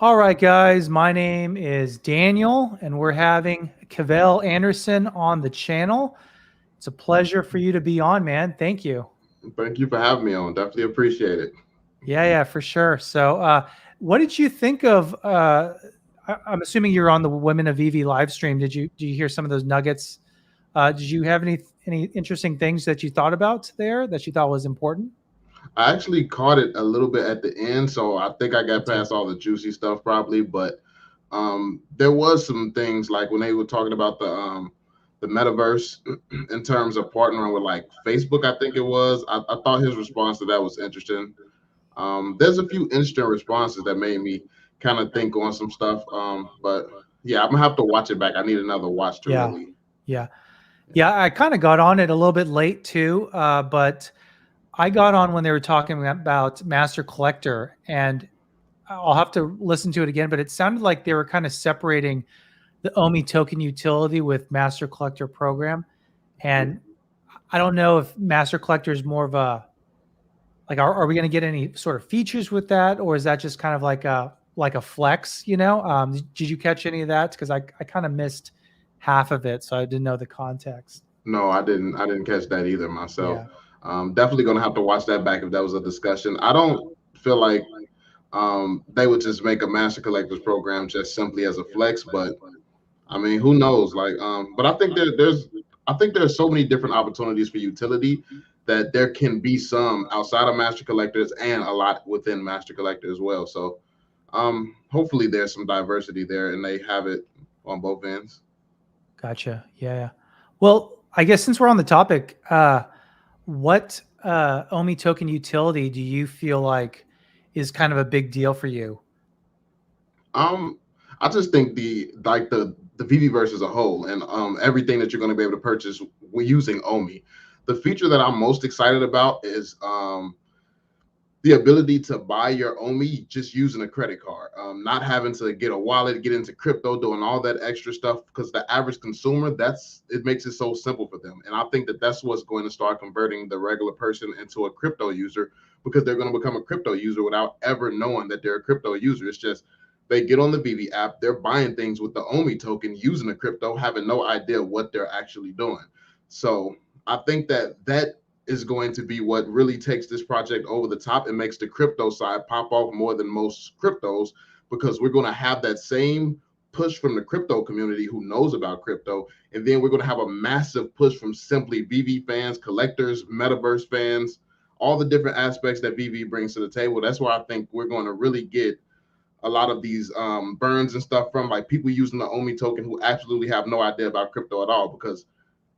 All right, guys. My name is Daniel, and we're having Cavell Anderson on the channel. It's a pleasure for you to be on, man. Thank you. Thank you for having me on. Definitely appreciate it. Yeah, for sure. So, what did you think of? I'm assuming you're on the Women of Evie live stream. Did you hear some of those nuggets? Did you have any interesting things that you thought about there that you thought was important? I actually caught it a little bit at the end, so I think I Me got too. past all the juicy stuff probably. But there was some things like when they were talking about the metaverse in terms of partnering with like Facebook. I think it was. I thought his response to that was interesting. There's a few interesting responses that made me kind of think on some stuff. But yeah, I'm gonna have to watch it back. I need another watch to Yeah, really. yeah, Yeah. yeah. I kind of got on it a little bit late too, but I got on when they were talking about Master Collector, and I'll have to listen to it again, but it sounded like they were kind of separating the OMI token utility with Master Collector program. And I don't know if Master Collector is more of a like, are we going to get any sort of features with that, or is that just kind of like a flex? Did you catch any of that? Because I kind of missed half of it, so I didn't know the context. No, I didn't. I didn't catch that either myself. Yeah, Definitely gonna have to watch that back if that was a discussion. I don't feel like they would just make a master collectors program just simply as a flex, but I mean, who knows? Like, but I think I think there's so many different opportunities for utility that there can be some outside of master collectors and a lot within master collector as well. So, hopefully there's some diversity there and they have it on both ends. gotcha. Yeah. Well, I guess since we're on the topic, what OMI token utility do you feel like is kind of a big deal for you? Um, I just think the VeVeVerse as a whole and everything that you're going to be able to purchase using Omi. The feature that I'm most excited about is the ability to buy your Omi just using a credit card, not having to get a wallet, get into crypto, doing all that extra stuff. Because the average consumer, that's it makes it so simple for them, and I think that that's what's going to start converting the regular person into a crypto user because they're going to become a crypto user without ever knowing that they're a crypto user. It's just they get on the Vivi app, they're buying things with the Omi token using the crypto, having no idea what they're actually doing. So I think that is going to be what really takes this project over the top and makes the crypto side pop off more than most cryptos because we're going to have that same push from the crypto community who knows about crypto. And then we're going to have a massive push from simply VV fans, collectors, metaverse fans, all the different aspects that VV brings to the table. That's where I think we're going to really get a lot of these burns and stuff from like people using the Omi token who absolutely have no idea about crypto at all because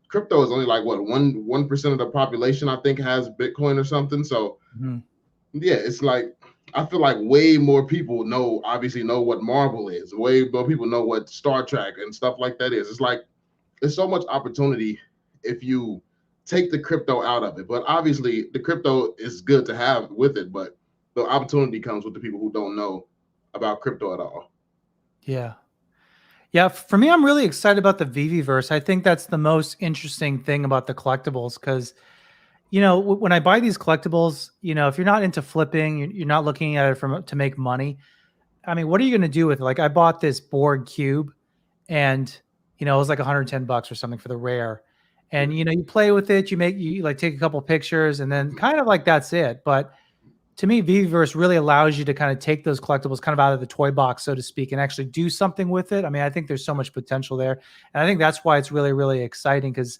crypto is only like what 1% of the population I think has Bitcoin or something. So Mhm. yeah, it's like I feel like way more people know obviously know what Marvel is. Way more people know what Star Trek and stuff like that is. It's like there's so much opportunity if you take the crypto out of it. But obviously the crypto is good to have with it, but the opportunity comes with the people who don't know about crypto at all. Yeah. Yeah, for me, I'm really excited about the VeVeVerse. I think that's the most interesting thing about the collectibles because, when I buy these collectibles, if you're not into flipping, you're not looking at it to make money. I mean, what are you going to do with it? Like, I bought this Borg cube, and it was like 110 bucks or something for the rare. And you play with it, you like take a couple pictures, and then kind of like that's it. But to me, VeVeVerse really allows you to kind of take those collectibles kind of out of the toy box, so to speak, and actually do something with it. I mean, I think there's so much potential there. And I think that's why it's really, really exciting because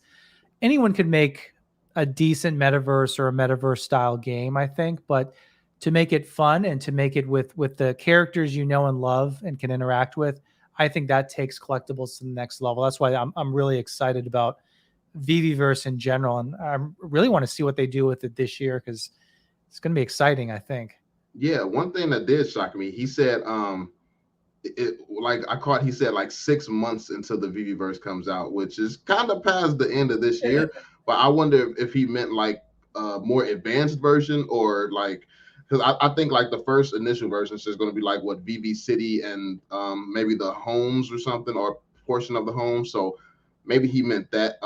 anyone could make a decent metaverse or a metaverse style game, I think. But to make it fun and to make it with the characters you know and love and can interact with, I think that takes collectibles to the next level. That's why I'm really excited about VeVeVerse in general. And I really want to see what they do with it this year because it's going to be exciting, I think. Yeah, one thing that did shock me, he said like I caught he said like 6 months until the VeVeVerse comes out, which is kind of past the end of this year. But I wonder if he meant like a more advanced version or like because I think like the first initial version is just going to be like what VV City and maybe the homes or something or portion of the home. So maybe he meant that.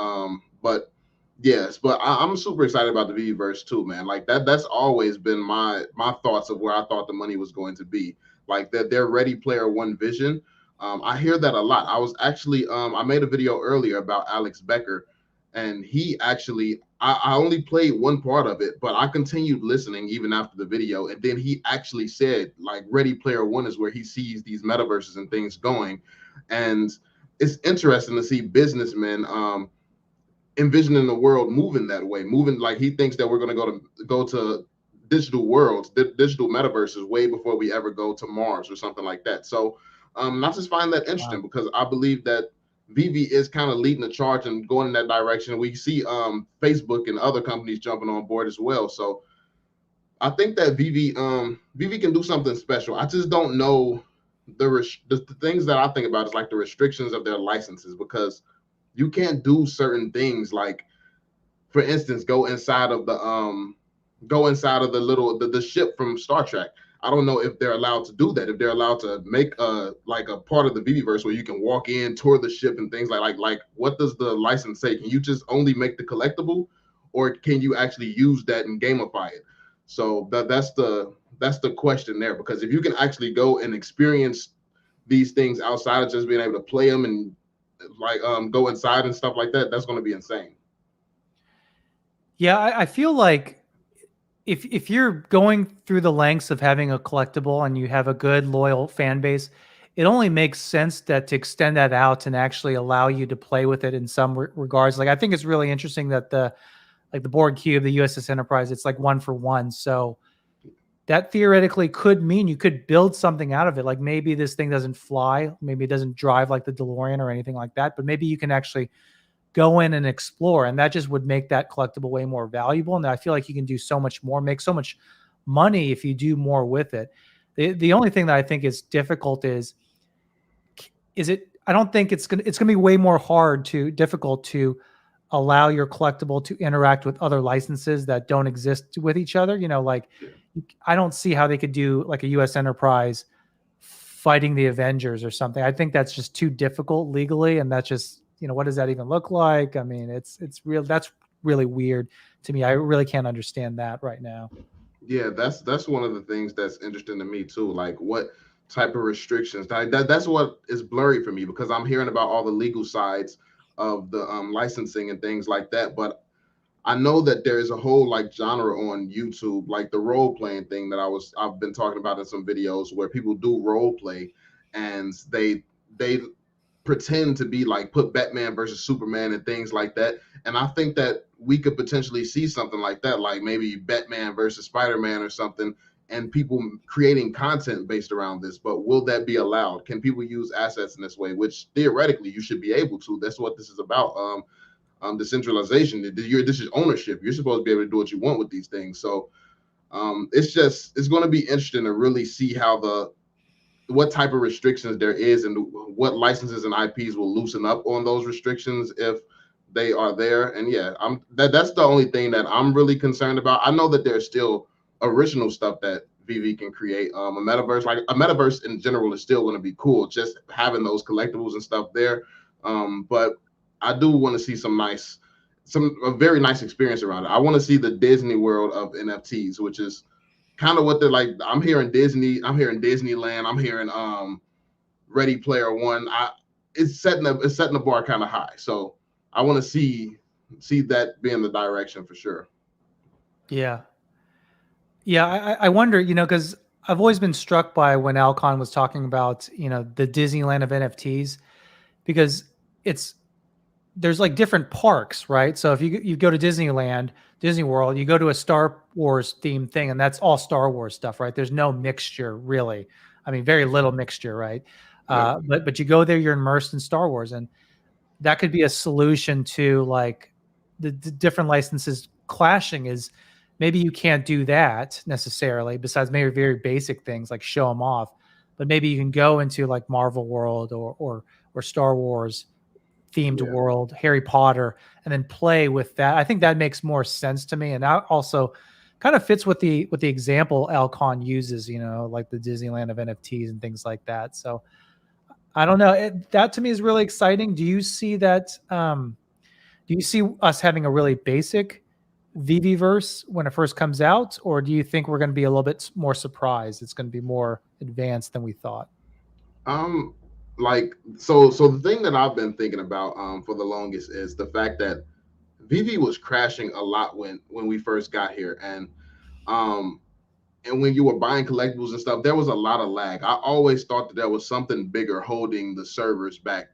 But Yes, but I'm super excited about the VeVeVerse too, man. Like that's always been my thoughts of where I thought the money was going to be. Like that their Ready Player One vision. I hear that a lot. I was actually I made a video earlier about Alex Becker, and he actually I only played one part of it, but I continued listening even after the video. And then he actually said like Ready Player One is where he sees these metaverses and things going. And it's interesting to see businessmen envisioning the world moving that way, moving like he thinks that we're going to go to digital worlds, digital metaverses way before we ever go to Mars or something like that. So I just find that interesting Wow. because I believe that Vivi is kind of leading the charge and going in that direction. We see Facebook and other companies jumping on board as well. So I think that Vivi can do something special. I just don't know the things that I think about is like the restrictions of their licenses, because you can't do certain things like, for instance, go inside of the little the ship from Star Trek. I don't know if they're allowed to do that. If they're allowed to make like a part of the VeVeVerse where you can walk in, tour the ship, and things like what does the license say? Can you just only make the collectible, or can you actually use that and gamify it? So that's the question there. Because if you can actually go and experience these things outside of just being able to play them and like go inside and stuff like that, that's going to be insane. Yeah, I feel like if you're going through the lengths of having a collectible and you have a good loyal fan base, it only makes sense that to extend that out and actually allow you to play with it in some regards. Like I think it's really interesting that the board cube, the USS Enterprise, it's like 1-for-1. So that theoretically could mean you could build something out of it. Like maybe this thing doesn't fly, maybe it doesn't drive like the DeLorean or anything like that, but maybe you can actually go in and explore, and that just would make that collectible way more valuable. And I feel like you can do so much more, make so much money if you do more with it. The only thing that I think is difficult is it I don't think it's gonna be way more difficult to allow your collectible to interact with other licenses that don't exist with each other. Like Yeah. I don't see how they could do like a US Enterprise fighting the Avengers or something. I think that's just too difficult legally, and that's just, what does that even look like? I mean, it's real. That's really weird to me. I really can't understand that right now. Yeah, that's one of the things that's interesting to me too. Like what type of restrictions? That's what is blurry for me, because I'm hearing about all the legal sides of the licensing and things like that. But I know that there is a whole like genre on YouTube, like the role playing thing that I've been talking about in some videos, where people do role play and they pretend to be like put Batman versus Superman and things like that. And I think that we could potentially see something like that, like maybe Batman versus Spider-Man or something, and people creating content based around this. But will that be allowed? Can people use assets in this way? Which theoretically you should be able to. That's what this is about. Decentralization. This is ownership. You're supposed to be able to do what you want with these things. So it's going to be interesting to really see how what type of restrictions there is and what licenses and IPs will loosen up on those restrictions if they are there. And yeah, that's the only thing that I'm really concerned about. I know that there's still original stuff that VV can create. A metaverse in general is still going to be cool, just having those collectibles and stuff there. But I do want to see a very nice experience around it. I want to see the Disney world of NFTs, which is kind of what they're like. I'm hearing Disney, I'm hearing Disneyland, I'm hearing Ready Player One. It's setting the bar kind of high. So I want to see that being the direction for sure. Yeah. Yeah. I wonder, because I've always been struck by when Alcon was talking about, the Disneyland of NFTs, because it's, there's like different parks, right? So if you go to Disneyland, Disney World, you go to a Star Wars themed thing, and that's all Star Wars stuff, right? There's no mixture really. I mean, very little mixture, right? Yep. But you go there, you're immersed in Star Wars, and that could be a solution to like the different licenses clashing. Is maybe you can't do that necessarily, besides maybe very basic things like show them off, but maybe you can go into like Marvel World or Star Wars themed Yeah. world, Harry Potter, and then play with that. I think that makes more sense to me, and that also kind of fits with the example Alcon uses, like the Disneyland of NFTs and things like that. So I don't know. That to me is really exciting. Do you see that? Do you see us having a really basic VeVeVerse when it first comes out, or do you think we're going to be a little bit more surprised? It's going to be more advanced than we thought. Um, like so the thing that I've been thinking about for the longest is the fact that VV was crashing a lot when we first got here, um and when you were buying collectibles and stuff, there was a lot of lag. I always thought that there was something bigger holding the servers back.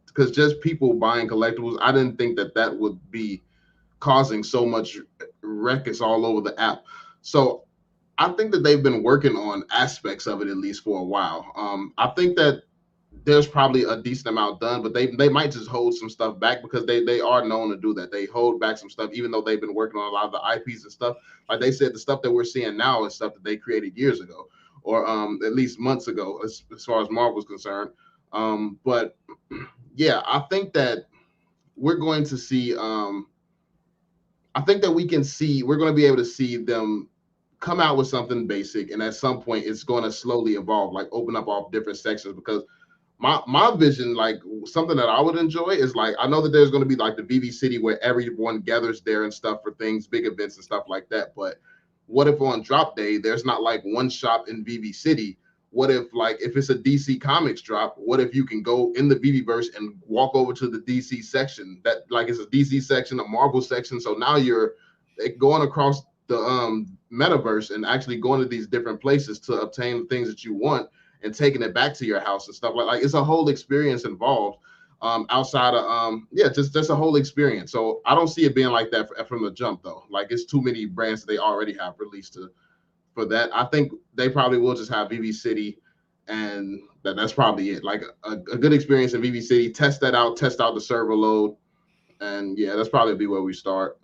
Because just people buying collectibles, I didn't think that that would be causing so much ruckus all over the app. So I think that they've been working on aspects of it at least for a while. I think that there's probably a decent amount done, but they might just hold some stuff back because they are known to do that. They hold back some stuff, even though they've been working on a lot of the IPs and stuff. Like they said, the stuff that we're seeing now is stuff that they created years ago, or at least months ago, as far as Marvel's concerned. But yeah, I think that we're going to see. I think that we're going to be able to see them come out with something basic, and at some point, it's going to slowly evolve, like open up all different sections because my vision, like something that I would enjoy is like I know that there's going to be like the VV City where everyone gathers there and stuff for things, big events and stuff like that. But what if on drop day there's not like one shop in VV City? What if like if it's a DC Comics drop? What if you can go in the VeVeVerse and walk over to the DC section that like it's a DC section, a Marvel section? So now you're going across the metaverse and actually going to these different places to obtain the things that you want and taking it back to your house and stuff like it's a whole experience involved outside of yeah, just a whole experience. So I don't see it being like that from the jump though. Like it's too many brands that they already have released for that. I think they probably will just have VV City, and that's probably it. Like a good experience in VV City. Test that out. Test out the server load, and yeah, that's probably be where we start.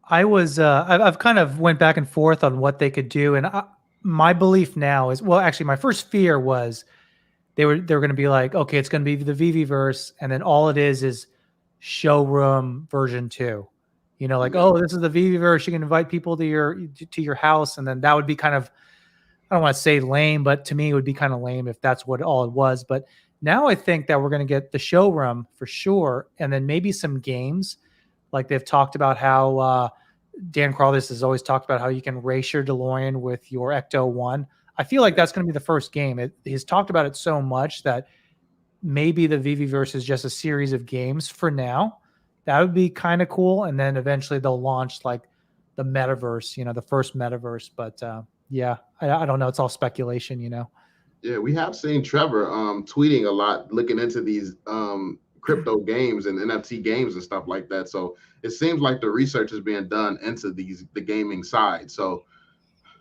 I've kind of went back and forth on what they could do, and my belief now is, well, actually, my first fear was they were going to be like, okay, it's going to be the VeVeVerse, and then all it is showroom version 2. You know, like, oh, this is the VeVeVerse. You can invite people to your house, and then that would be kind of, I don't want to say lame, but to me it would be kind of lame if that's what all it was. But now I think that we're going to get the showroom for sure, and then maybe some games. Like they've talked about how Dan Carlos has always talked about how you can race your DeLorean with your Ecto 1. I feel like that's going to be the first game. He's talked about it so much that maybe the VeVeVerse is just a series of games for now. That would be kind of cool. And then eventually they'll launch like the metaverse, you know, the first metaverse. But yeah, I don't know. It's all speculation, you know. Yeah, we have seen Trevor tweeting a lot, looking into these crypto games and NFT games and stuff like that. So it seems like the research is being done into the gaming side. So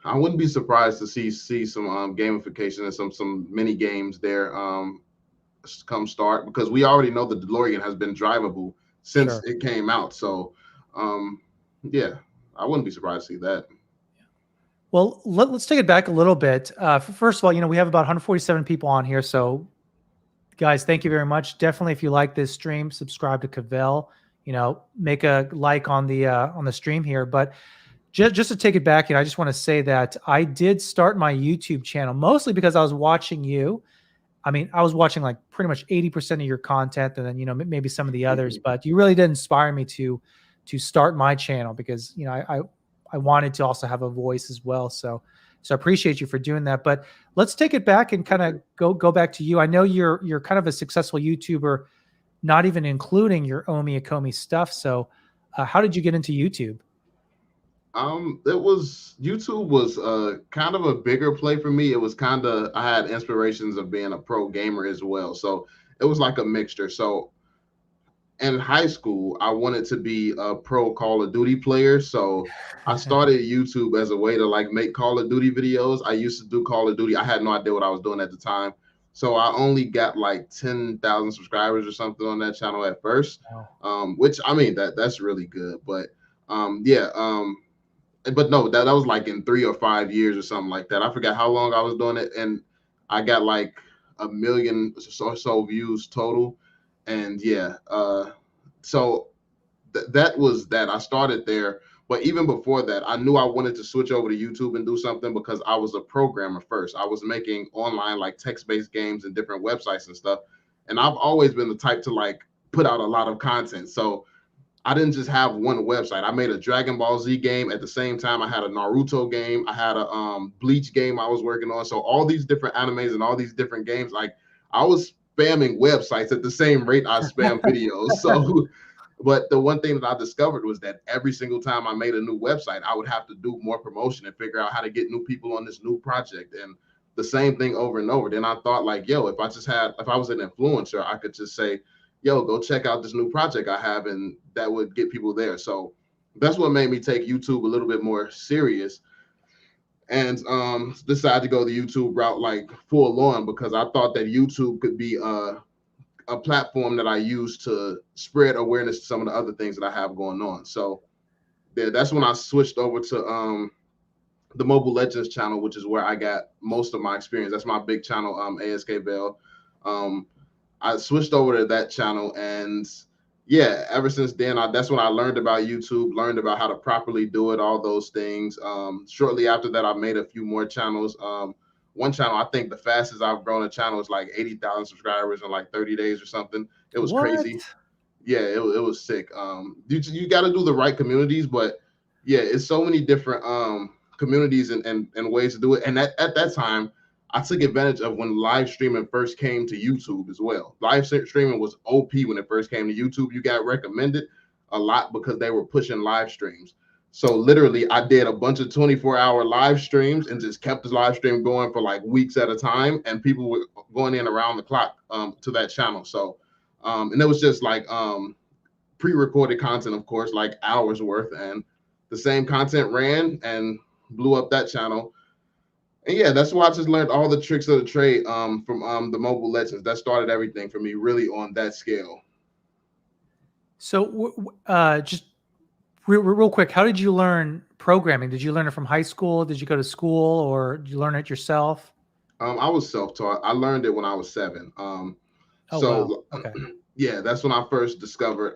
I wouldn't be surprised to see some gamification and some mini games there come start, because we already know the DeLorean has been drivable since Sure. it came out. So yeah, I wouldn't be surprised to see that. Well, let's take it back a little bit. First of all, you know, we have about 147 people on here. So guys, thank you very much. Definitely, if you like this stream, subscribe to Cavell. You know, make a like on the stream here. But just to take it back, you know, I just want to say that I did start my YouTube channel mostly because I was watching you. I mean, I was watching like pretty much 80% of your content, and then you know maybe some of the others. But you really did inspire me to start my channel because you know I wanted to also have a voice as well. So I appreciate you for doing that. But let's take it back and kind of go back to you. I know you're kind of a successful YouTuber, not even including your Ecomi stuff. So how did you get into YouTube? YouTube was kind of a bigger play for me. It was kind of, I had inspirations of being a pro gamer as well. So it was like a mixture. So in high school, I wanted to be a pro Call of Duty player. So I started YouTube as a way to like make Call of Duty videos. I used to do Call of Duty. I had no idea what I was doing at the time. So I only got like 10,000 subscribers or something on that channel at first. Which I mean that's really good. But yeah, but no, that was like in 3 or 5 years or something like that. I forgot how long I was doing it, and I got like 1 million or so views total. And yeah, so that was that. I started there, but even before that, I knew I wanted to switch over to YouTube and do something because I was a programmer first. I was making online like text-based games and different websites and stuff, and I've always been the type to like put out a lot of content. So I didn't just have one website. I made a Dragon Ball Z game. At the same time, I had a Naruto game. I had a Bleach game I was working on. So all these different animes and all these different games, like I was spamming websites at the same rate I spam videos. So, but the one thing that I discovered was that every single time I made a new website, I would have to do more promotion and figure out how to get new people on this new project. And the same thing over and over. Then I thought like, yo, if I was an influencer, I could just say, yo, go check out this new project I have, and that would get people there. So that's what made me take YouTube a little bit more serious and decide to go the YouTube route like full on, because I thought that YouTube could be a platform that I use to spread awareness to some of the other things that I have going on. So yeah, that's when I switched over to the Mobile Legends channel, which is where I got most of my experience. That's my big channel, AS Cavell. I switched over to that channel, and yeah, ever since then, that's when I learned about YouTube, learned about how to properly do it, all those things. Shortly after that, I made a few more channels. One channel, I think the fastest I've grown a channel is like 80,000 subscribers in like 30 days or something. It was What? crazy. Yeah, it was sick. You got to do the right communities, but yeah, it's so many different communities and ways to do it. And at that time, I took advantage of when live streaming first came to YouTube as well. Live streaming was OP when it first came to YouTube. You got recommended a lot because they were pushing live streams. So literally, I did a bunch of 24-hour live streams and just kept the live stream going for like weeks at a time, and people were going in around the clock to that channel. So, and it was just like pre-recorded content, of course, like hours worth, and the same content ran and blew up that channel. And yeah, that's why I just learned all the tricks of the trade from the Mobile Legends. That started everything for me, really on that scale. So, just real quick, how did you learn programming? Did you learn it from high school? Did you go to school, or did you learn it yourself? I was self-taught. I learned it when I was 7. Oh, wow. So Okay. yeah, that's when I first discovered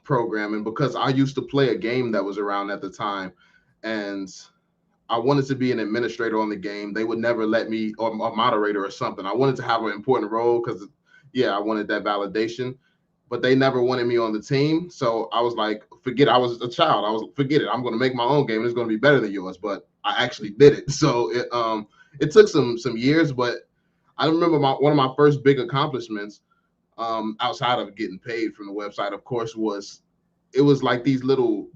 programming, because I used to play a game that was around at the time, and I wanted to be an administrator on the game. They would never let me, or a moderator or something. I wanted to have an important role because, yeah, I wanted that validation, but they never wanted me on the team. So I was like, forget it. I was a child. I was, forget it. I'm going to make my own game. And it's going to be better than yours. But I actually did it. So it took some years, but I remember one of my first big accomplishments outside of getting paid from the website, of course, was it was like these little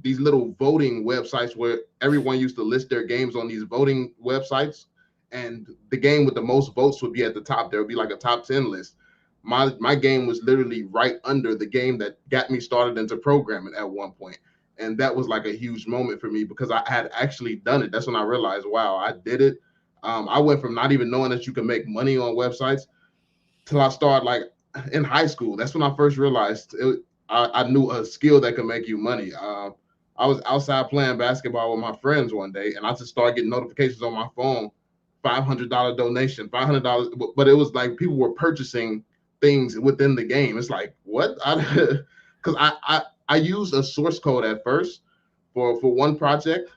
voting websites where everyone used to list their games on these voting websites, and the game with the most votes would be at the top. There would be like a top 10 list. My game was literally right under the game that got me started into programming at one point. And that was like a huge moment for me because I had actually done it. That's when I realized, wow, I did it. I went from not even knowing that you can make money on websites till I started like in high school. That's when I first realized I knew a skill that could make you money. I was outside playing basketball with my friends one day, and I just started getting notifications on my phone, $500 donation, $500. But it was like people were purchasing things within the game. It's like what? Because I used a source code at first for one project,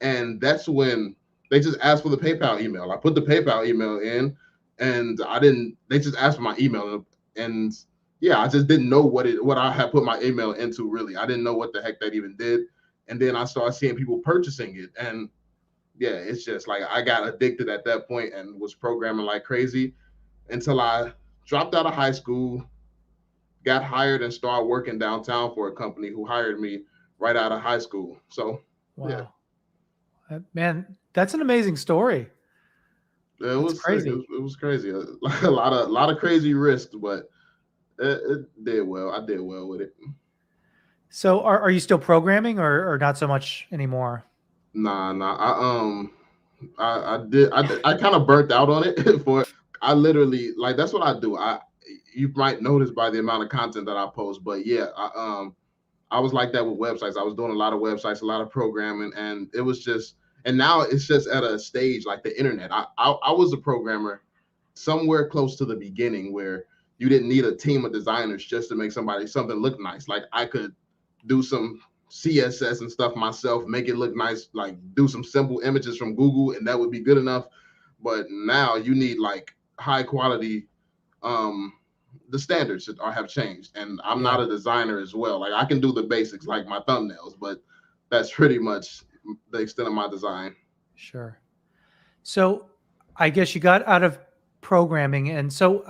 and that's when they just asked for the PayPal email. I put the PayPal email in, and I didn't. They just asked for my email, and yeah, I just didn't know what I had put my email into. Really, I didn't know what the heck that even did. And then I started seeing people purchasing it, and yeah, it's just like I got addicted at that point and was programming like crazy until I dropped out of high school, got hired, and started working downtown for a company who hired me right out of high school. So yeah. Wow. Man, that's an amazing story. It That's was sick. crazy. It was crazy. A lot of crazy risks, but it did well. I did well with it. So, are you still programming, or not so much anymore? Nah. I kind of burnt out on it for. I literally like that's what I do. You might notice by the amount of content that I post, but yeah, I was like that with websites. I was doing a lot of websites, a lot of programming, and it was just. And now it's just at a stage like the internet. I was a programmer somewhere close to the beginning where you didn't need a team of designers just to make something look nice. Like I could do some CSS and stuff myself, make it look nice, like do some simple images from Google, and that would be good enough. But now you need like high quality um the standards have changed, and I'm Yeah, not a designer as well. Like I can do the basics like my thumbnails, but that's pretty much the extent of my design. sure. So I guess you got out of programming, and so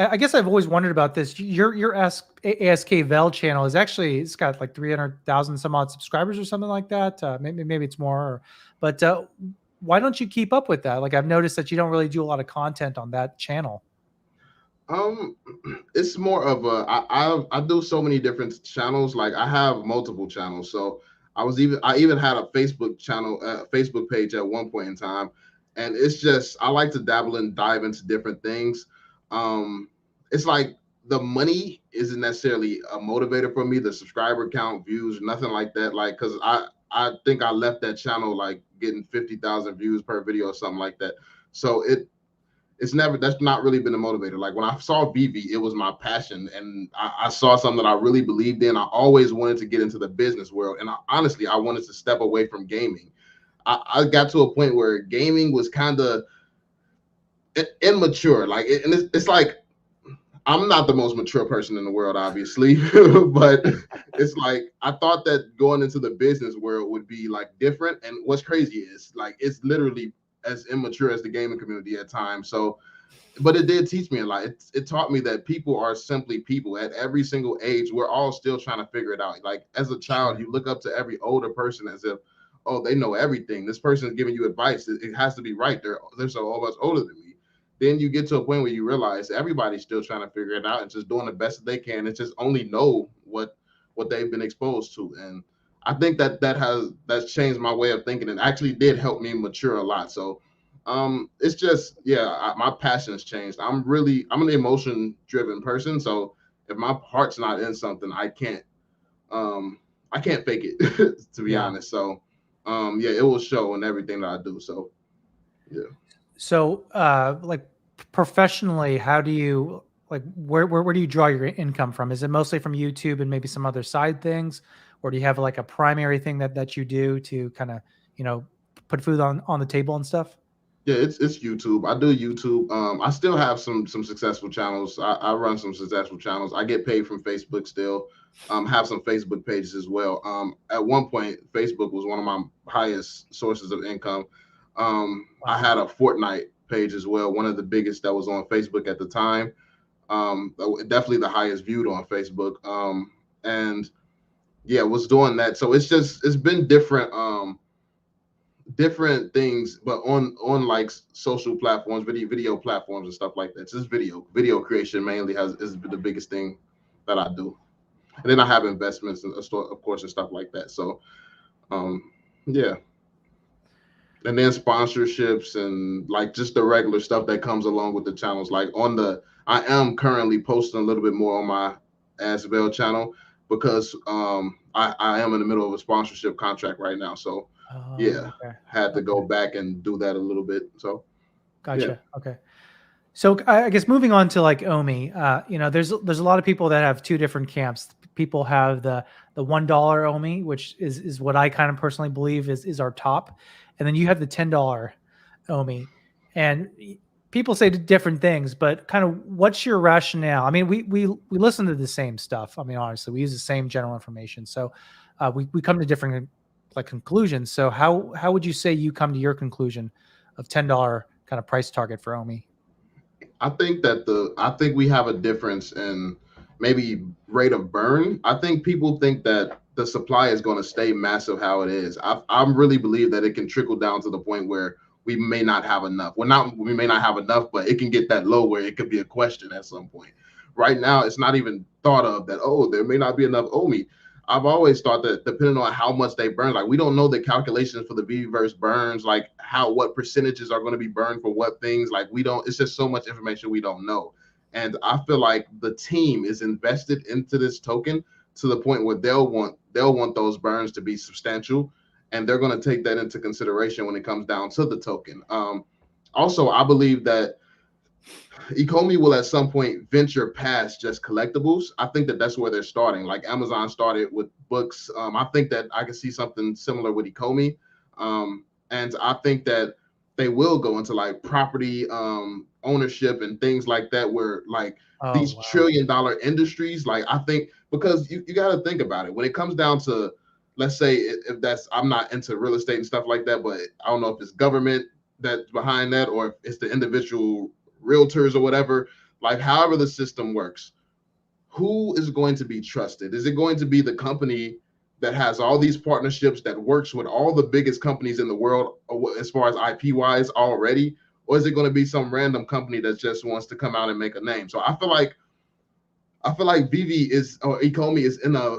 I guess I've always wondered about this. Your Cavell channel is actually it's got like 300,000 some odd subscribers or something like that. Maybe it's more, but why don't you keep up with that? Like I've noticed that you don't really do a lot of content on that channel. Um, it's more of a I do so many different channels. Like I have multiple channels. So I even had a Facebook channel, Facebook page at one point in time, and it's just I like to dabble and dive into different things. It's like the money isn't necessarily a motivator for me. The subscriber count, views, nothing like that. Like because I think I left that channel like getting 50,000 views per video or something like that. So it's never that's not really been a motivator. Like when I saw Veve, it was my passion, and I saw something that I really believed in. I always wanted to get into the business world, and honestly, I wanted to step away from gaming. I got to a point where gaming was kind of immature. Like, and it's like I'm not the most mature person in the world, obviously, but it's like I thought that going into the business world would be like different. And what's crazy is like it's literally as immature as the gaming community at times. So but it did teach me a lot. It taught me that people are simply people at every single age. We're all still trying to figure it out. Like as a child, Sure. you look up to every older person as if, oh, they know everything. This person is giving you advice. It has to be right. They're so much older than me. Then you get to a point where you realize everybody's still trying to figure it out and just doing the best that they can and just only know what they've been exposed to. And I think that's changed my way of thinking and actually did help me mature a lot. So it's just my passion has changed. I'm an emotion driven person, so if my heart's not in something, I can't fake it to be Yeah. honest. So yeah, it will show in everything that I do. So yeah. So, like professionally, how do you like where do you draw your income from? Is it mostly from YouTube and maybe some other side things, or do you have like a primary thing that you do to kind of you know put food on the table and stuff? Yeah, it's YouTube. I do YouTube. I still have some successful channels. I run some successful channels. I get paid from Facebook still. Have some Facebook pages as well. At one point, Facebook was one of my highest sources of income. I Wow. had a Fortnite page as well, one of the biggest that was on Facebook at the time. Definitely the highest viewed on Facebook. And yeah, was doing that. So it's been different. Different things, but on like social platforms, video platforms and stuff like that. It's just video creation mainly is the biggest thing that I do, and then I have investments and of course and stuff like that. So um, yeah, and then sponsorships and like just the regular stuff that comes along with the channels. Like I am currently posting a little bit more on my Cavell channel because I am in the middle of a sponsorship contract right now. So yeah, Oh, okay. had to go Okay. back and do that a little bit. So yeah. Gotcha. Okay. So I guess moving on to like Omi, there's a lot of people that have two different camps. People have the $1 Omi, which is what I kind of personally believe is our top, and then you have the $10 Omi, and people say different things, but kind of what's your rationale? I mean, we listen to the same stuff. I mean, honestly, we use the same general information, so we come to different like conclusions. So how would you say you come to your conclusion of $10 kind of price target for Omi? I think we have a difference in maybe rate of burn. I think people think that the supply is going to stay massive how it is. I really believe that it can trickle down to the point where we may not have enough. We may not have enough, but it can get that low where it could be a question at some point. Right now, it's not even thought of that. Oh, there may not be enough Omi. I've always thought that depending on how much they burn, like we don't know the calculations for the VeVeVerse burns, like what percentages are going to be burned for what things. Like we don't. It's just so much information we don't know. And I feel like the team is invested into this token to the point where they'll want those burns to be substantial, and they're going to take that into consideration when it comes down to the token. Also, I believe that Ecomi will at some point venture past just collectibles. I think that that's where they're starting. Like Amazon started with books. I think that I can see something similar with Ecomi. And I think that they will go into like property ownership and things like that, where like Oh, these wow. trillion-dollar industries, like I think because you got to think about it when it comes down to, let's say if that's, I'm not into real estate and stuff like that, but I don't know if it's government that's behind that or if it's the individual realtors or whatever, like however the system works, who is going to be trusted? Is it going to be the company that has all these partnerships that works with all the biggest companies in the world as far as IP wise already? Or is it going to be some random company that just wants to come out and make a name? So I feel like Vivi is, or Ecomi is in a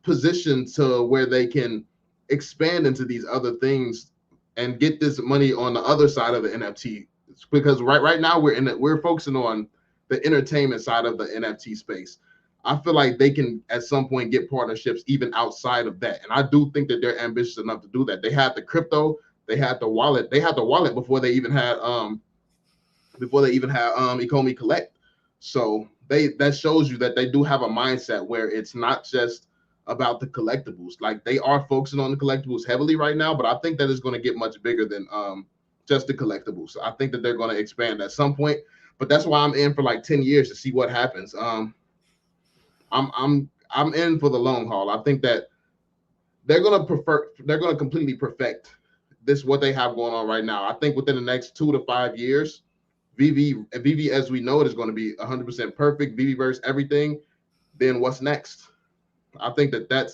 position to where they can expand into these other things and get this money on the other side of the NFT. Because right now we're focusing on the entertainment side of the NFT space. I feel like they can at some point get partnerships even outside of that. And I do think that they're ambitious enough to do that. They had the crypto, they had the wallet, before they even had Ecomi Collect. So that shows you that they do have a mindset where it's not just about the collectibles. Like they are focusing on the collectibles heavily right now, but I think that is going to get much bigger than just the collectibles. I think that they're going to expand at some point, but that's why I'm in for like 10 years to see what happens. I'm in for the long haul. I think that they're going to completely perfect this what they have going on right now. I think within the next 2 to 5 years, VV as we know it is going to be 100% perfect. VeVeVerse everything. Then what's next? I think that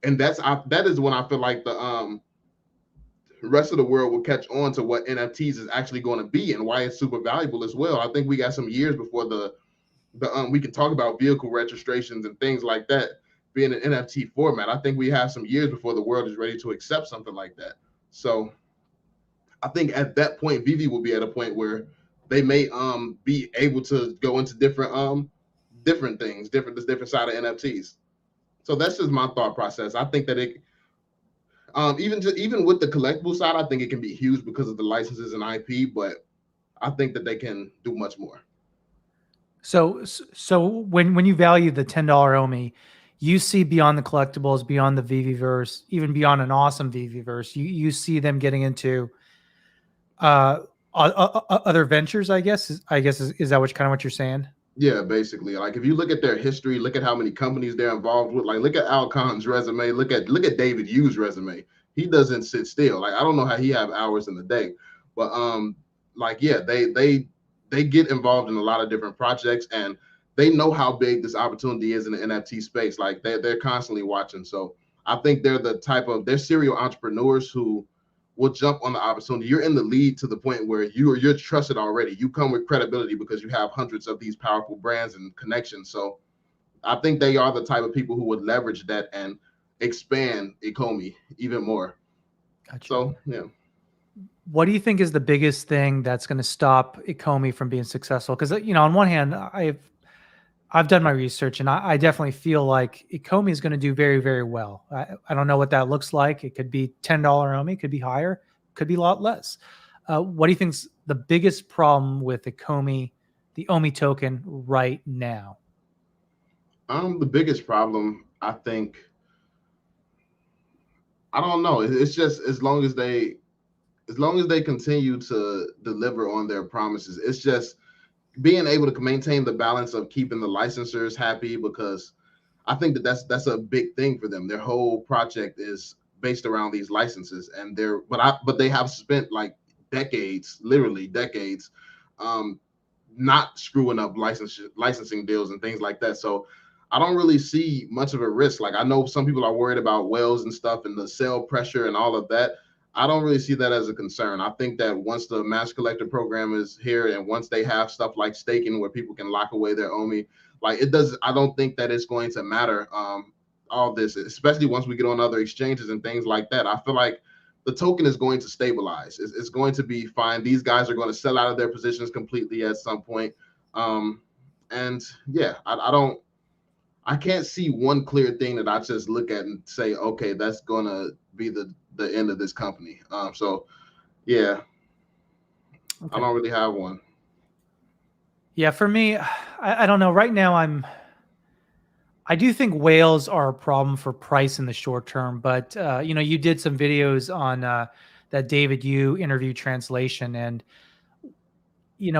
is when I feel like the rest of the world will catch on to what NFTs is actually going to be and why it's super valuable as well. I think we got some years before the we can talk about vehicle registrations and things like that being an NFT format. I think we have some years before the world is ready to accept something like that. So I think at that point, Vivi will be at a point where they may be able to go into different things, different side of NFTs. So that's just my thought process. I think that it even with the collectible side, I think it can be huge because of the licenses and IP, but I think that they can do much more. So when you value the $10 OMI, you see beyond the collectibles, beyond the VeVeVerse, even beyond an awesome VeVeVerse, you see them getting into other ventures. I guess is that what you're saying? Yeah, basically. Like if you look at their history, look at how many companies they're involved with. Like look at Al Khan's resume. Look at David Yu's resume. He doesn't sit still. Like I don't know how he have hours in the day, but like yeah, they get involved in a lot of different projects and they know how big this opportunity is in the NFT space. Like they're constantly watching. So I think they're serial entrepreneurs who will jump on the opportunity. You're in the lead to the point where you're trusted already. You come with credibility because you have hundreds of these powerful brands and connections. So I think they are the type of people who would leverage that and expand Ecomi even more. Gotcha. So yeah. What do you think is the biggest thing that's going to stop Ecomi from being successful? Because on one hand, I've done my research, and I definitely feel like Ecomi is going to do very, very well. I don't know what that looks like. It could be $10 OMI, could be higher, could be a lot less. What do you think's the biggest problem with Ecomi, the OMI token right now? The biggest problem, I think, I don't know. It's just as long as they continue to deliver on their promises, it's just being able to maintain the balance of keeping the licensors happy, because I think that's a big thing for them. Their whole project is based around these licenses, and but they have spent like decades, literally decades, not screwing up licensing deals and things like that. So I don't really see much of a risk. Like I know some people are worried about whales and stuff and the sell pressure and all of that. I don't really see that as a concern. I think that once the mass collector program is here and once they have stuff like staking where people can lock away their OMI, like I don't think that it's going to matter. All this, especially once we get on other exchanges and things like that. I feel like the token is going to stabilize. It's going to be fine. These guys are going to sell out of their positions completely at some point. And yeah, I can't see one clear thing that I just look at and say, okay, that's going to be the end of this company. So yeah, okay. I don't really have one. Yeah, for me, I don't know. Right now, I do think whales are a problem for price in the short term, but you did some videos on that David Yu interview translation. And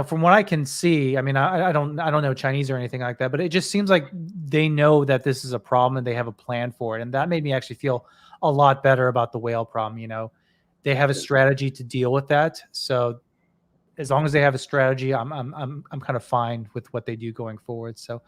from what I can see, I mean, I don't know Chinese or anything like that, but it just seems like they know that this is a problem and they have a plan for it. And that made me actually feel a lot better about the whale problem. They have a strategy to deal with that. So as long as they have a strategy, I'm kind of fine with what they do going forward. So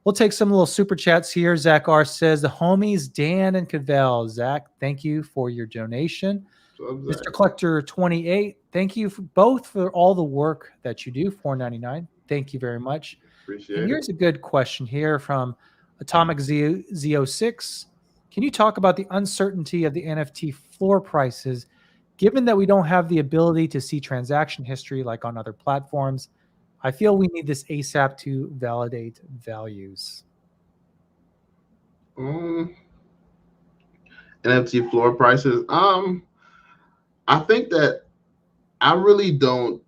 we'll take some little super chats here. Zach R says, the homies Dan and Cavell. Zach, thank you for your donation. Mr. Collector 28, thank you both for all the work that you do. $4.99. Thank you very much. Appreciate and here's a good question here from Atomic Z06. Can you talk about the uncertainty of the NFT floor prices, given that we don't have the ability to see transaction history like on other platforms? I feel we need this ASAP to validate values. NFT floor prices. I think that I really don't.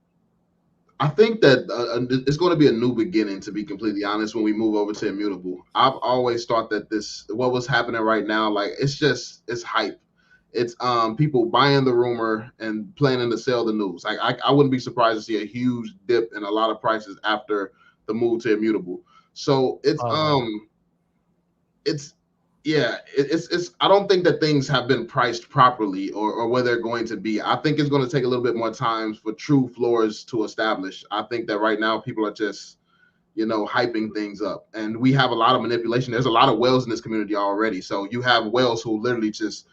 I think that it's going to be a new beginning, to be completely honest, when we move over to Immutable. I've always thought that what was happening right now, like it's hype. It's people buying the rumor and planning to sell the news. Like I wouldn't be surprised to see a huge dip in a lot of prices after the move to Immutable. So it's I don't think that things have been priced properly or where they're going to be. I think it's going to take a little bit more time for true floors to establish. I think that right now people are just, hyping things up, and we have a lot of manipulation. There's a lot of whales in this community already. So you have whales who literally just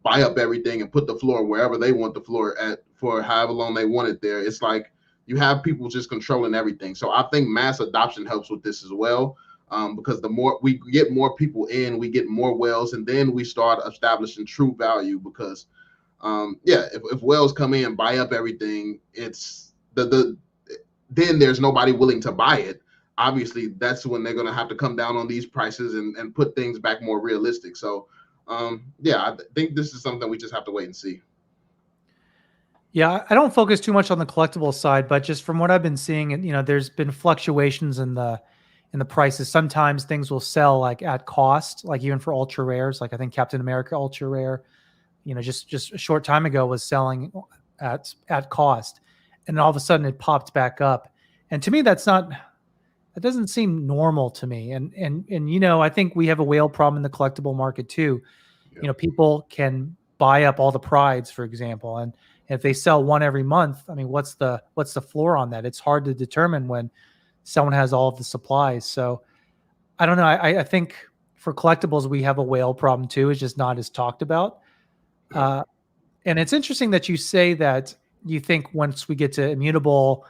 buy up everything and put the floor wherever they want the floor at for however long they want it there. It's like you have people just controlling everything. So I think mass adoption helps with this as well. Because the more we get more people in, we get more whales, and then we start establishing true value. Because, if whales come in and buy up everything, it's then there's nobody willing to buy it. Obviously, that's when they're going to have to come down on these prices and put things back more realistic. So, I think this is something we just have to wait and see. Yeah, I don't focus too much on the collectible side, but just from what I've been seeing, there's been fluctuations in the prices. Sometimes things will sell like at cost, like even for ultra rares. Like I think Captain America ultra rare, just a short time ago was selling at cost, and all of a sudden it popped back up. And to me, that doesn't seem normal to me. And I think we have a whale problem in the collectible market too. Yeah. People can buy up all the prides, for example, and if they sell one every month, I mean, what's the floor on that? It's hard to determine when someone has all of the supplies. So I don't know. I think for collectibles, we have a whale problem too. It's just not as talked about. And it's interesting that you say that you think once we get to Immutable,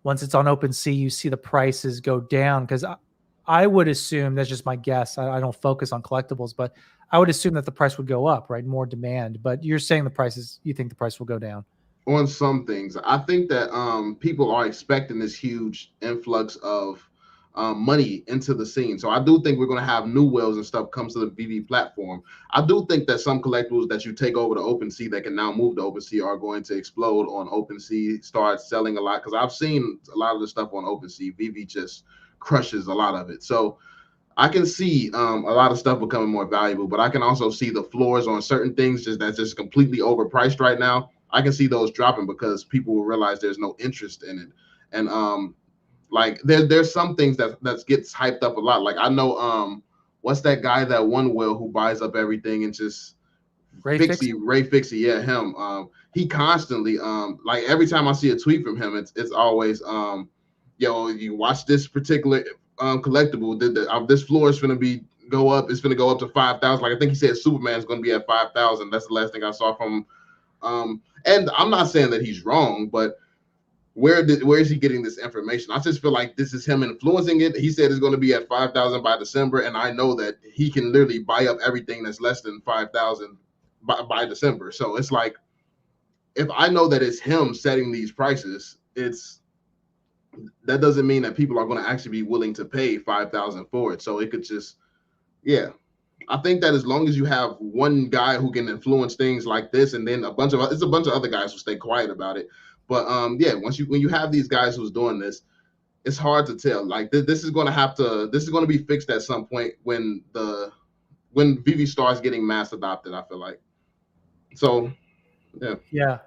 once it's on OpenSea, you see the prices go down. Because I would assume, that's just my guess, I don't focus on collectibles, but I would assume that the price would go up, right? More demand. But you're saying you think the price will go down. On some things, I think that people are expecting this huge influx of money into the scene. So I do think we're going to have new whales and stuff comes to the VV platform. I do think that some collectibles that you take over to OpenSea that can now move to OpenSea are going to explode on OpenSea, start selling a lot. Because I've seen a lot of the stuff on OpenSea. VV just crushes a lot of it. So I can see a lot of stuff becoming more valuable, but I can also see the floors on certain things that's just completely overpriced right now. I can see those dropping because people will realize there's no interest in it. And like there's some things that gets hyped up a lot. Like I know what's that guy, that one whale who buys up everything and just Ray Fixie, yeah, him. He constantly like every time I see a tweet from him, it's always you watch this particular collectible, this floor is gonna go up, it's gonna go up to 5,000. Like I think he said Superman's gonna be at 5,000. That's the last thing I saw from him. And I'm not saying that he's wrong, but where is he getting this information? I just feel like this is him influencing it. He said it's going to be at 5,000 by December, and I know that he can literally buy up everything that's less than 5,000 by December. So it's like, if I know that it's him setting these prices, that doesn't mean that people are going to actually be willing to pay 5,000 for it. So it could just, I think that as long as you have one guy who can influence things like this, and then a bunch of other guys who stay quiet about it. But when you have these guys who's doing this, it's hard to tell. Like this is going to be fixed at some point when VV starts getting mass adopted, I feel like. So, yeah. Yeah.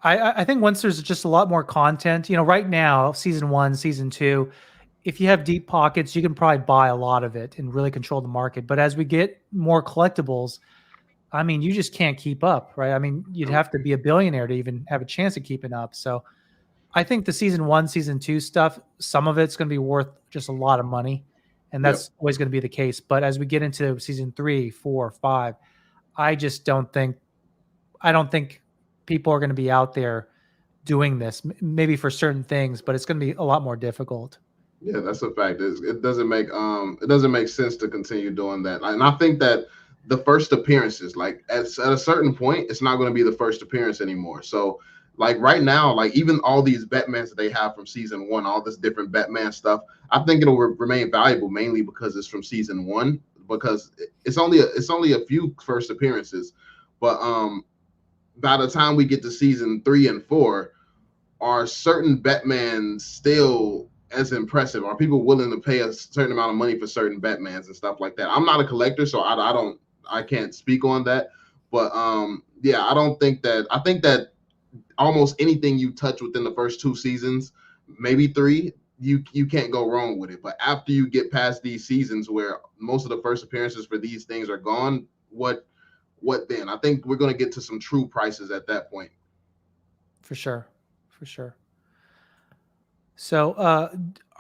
I think once there's just a lot more content, right now, season one, season two, if you have deep pockets, you can probably buy a lot of it and really control the market. But as we get more collectibles, I mean, you just can't keep up, right? I mean, you'd have to be a billionaire to even have a chance of keeping up. So I think the season one, season two stuff, some of it's going to be worth just a lot of money. And Yep. that's always going to be the case. But as we get into season 3, 4, 5, I just I don't think people are going to be out there doing this. Maybe for certain things, but it's going to be a lot more difficult. Yeah, that's a fact. It doesn't make sense to continue doing that. And I think that the first appearances, like at a certain point, it's not going to be the first appearance anymore. So like right now, like even all these Batmans that they have from season one, all this different Batman stuff, I think it'll remain valuable mainly because it's from season one. Because it's only a few first appearances, but by the time we get to season 3 and 4, are certain Batmans still as impressive? Are people willing to pay a certain amount of money for certain Batmans and stuff like that? I'm not a collector, so I can't speak on that. But yeah, I think that almost anything you touch within the first 2 seasons, maybe 3, you can't go wrong with it. But after you get past these seasons where most of the first appearances for these things are gone, what then? I think we're going to get to some true prices at that point. For sure. For sure. So,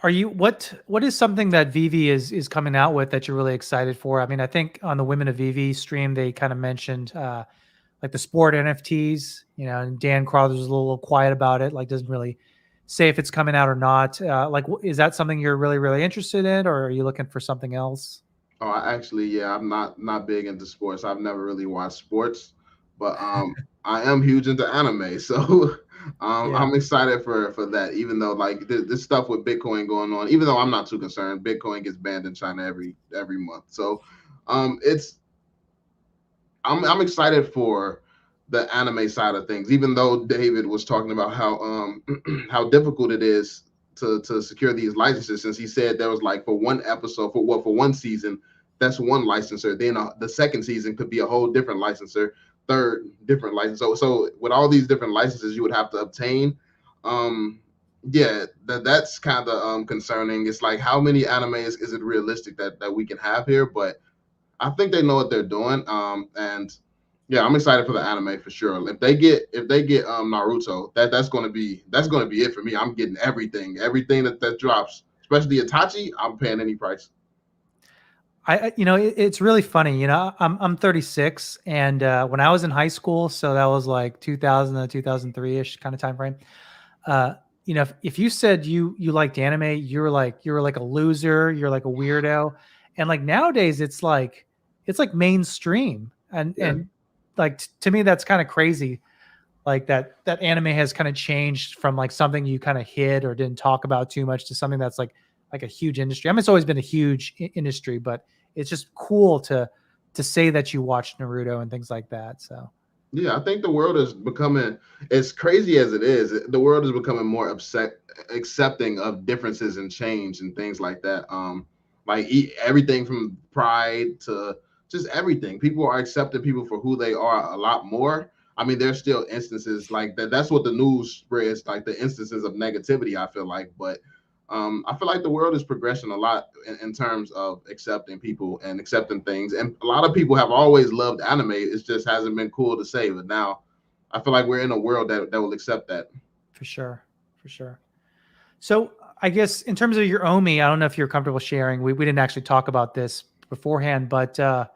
are you what is something that Vivi is coming out with that you're really excited for? I mean, I think on the Women of Vivi stream they kind of mentioned like the sport NFTs, and Dan Crowther's a little quiet about it, like doesn't really say if it's coming out or not. Like, is that something you're really really interested in, or are you looking for something else? Oh, actually, yeah, I'm not big into sports. I've never really watched sports, but I am huge into anime, so Yeah, I'm excited for that. Even though like this stuff with Bitcoin going on, even though I'm not too concerned, Bitcoin gets banned in China every month. So it's I'm excited for the anime side of things. Even though David was talking about how how difficult it is to secure these licenses, since he said there was like for one episode for one season, that's one licensor. Then the second season could be a whole different licensor, third different license. So with all these different licenses you would have to obtain, yeah, that's kind of concerning. It's like how many animes is it realistic that we can have here? But I think they know what they're doing. And yeah, I'm excited for the anime for sure. If they get Naruto, that's gonna be it for me. I'm getting everything that drops, especially Itachi. I'm paying any price. it's really funny. I'm 36, and when I was in high school, so that was like 2000 to 2003 ish kind of time frame. Uh, if you said you liked anime, you were like a loser, you're like a weirdo, and like nowadays it's like mainstream, and Yeah, like to me that's kind of crazy. Like that anime has kind of changed from like something you kind of hid or didn't talk about too much to something that's like a huge industry. I mean, it's always been a huge industry, but it's just cool to say that you watch Naruto and things like that. So yeah. I think the world is becoming, as crazy as it is, the world is becoming more accepting of differences and change and things like that. Like everything from pride to just everything. People are accepting people for who they are a lot more. I mean, there's still instances like that. That's what the news spreads, like the instances of negativity, I feel like. But I feel like the world is progressing a lot in terms of accepting people and accepting things. And a lot of people have always loved anime. It just hasn't been cool to say. But now I feel like we're in a world that will accept that. for sure, for sure. So I guess in terms of your Omi, I don't know if you're comfortable sharing. We didn't actually talk about this beforehand, but are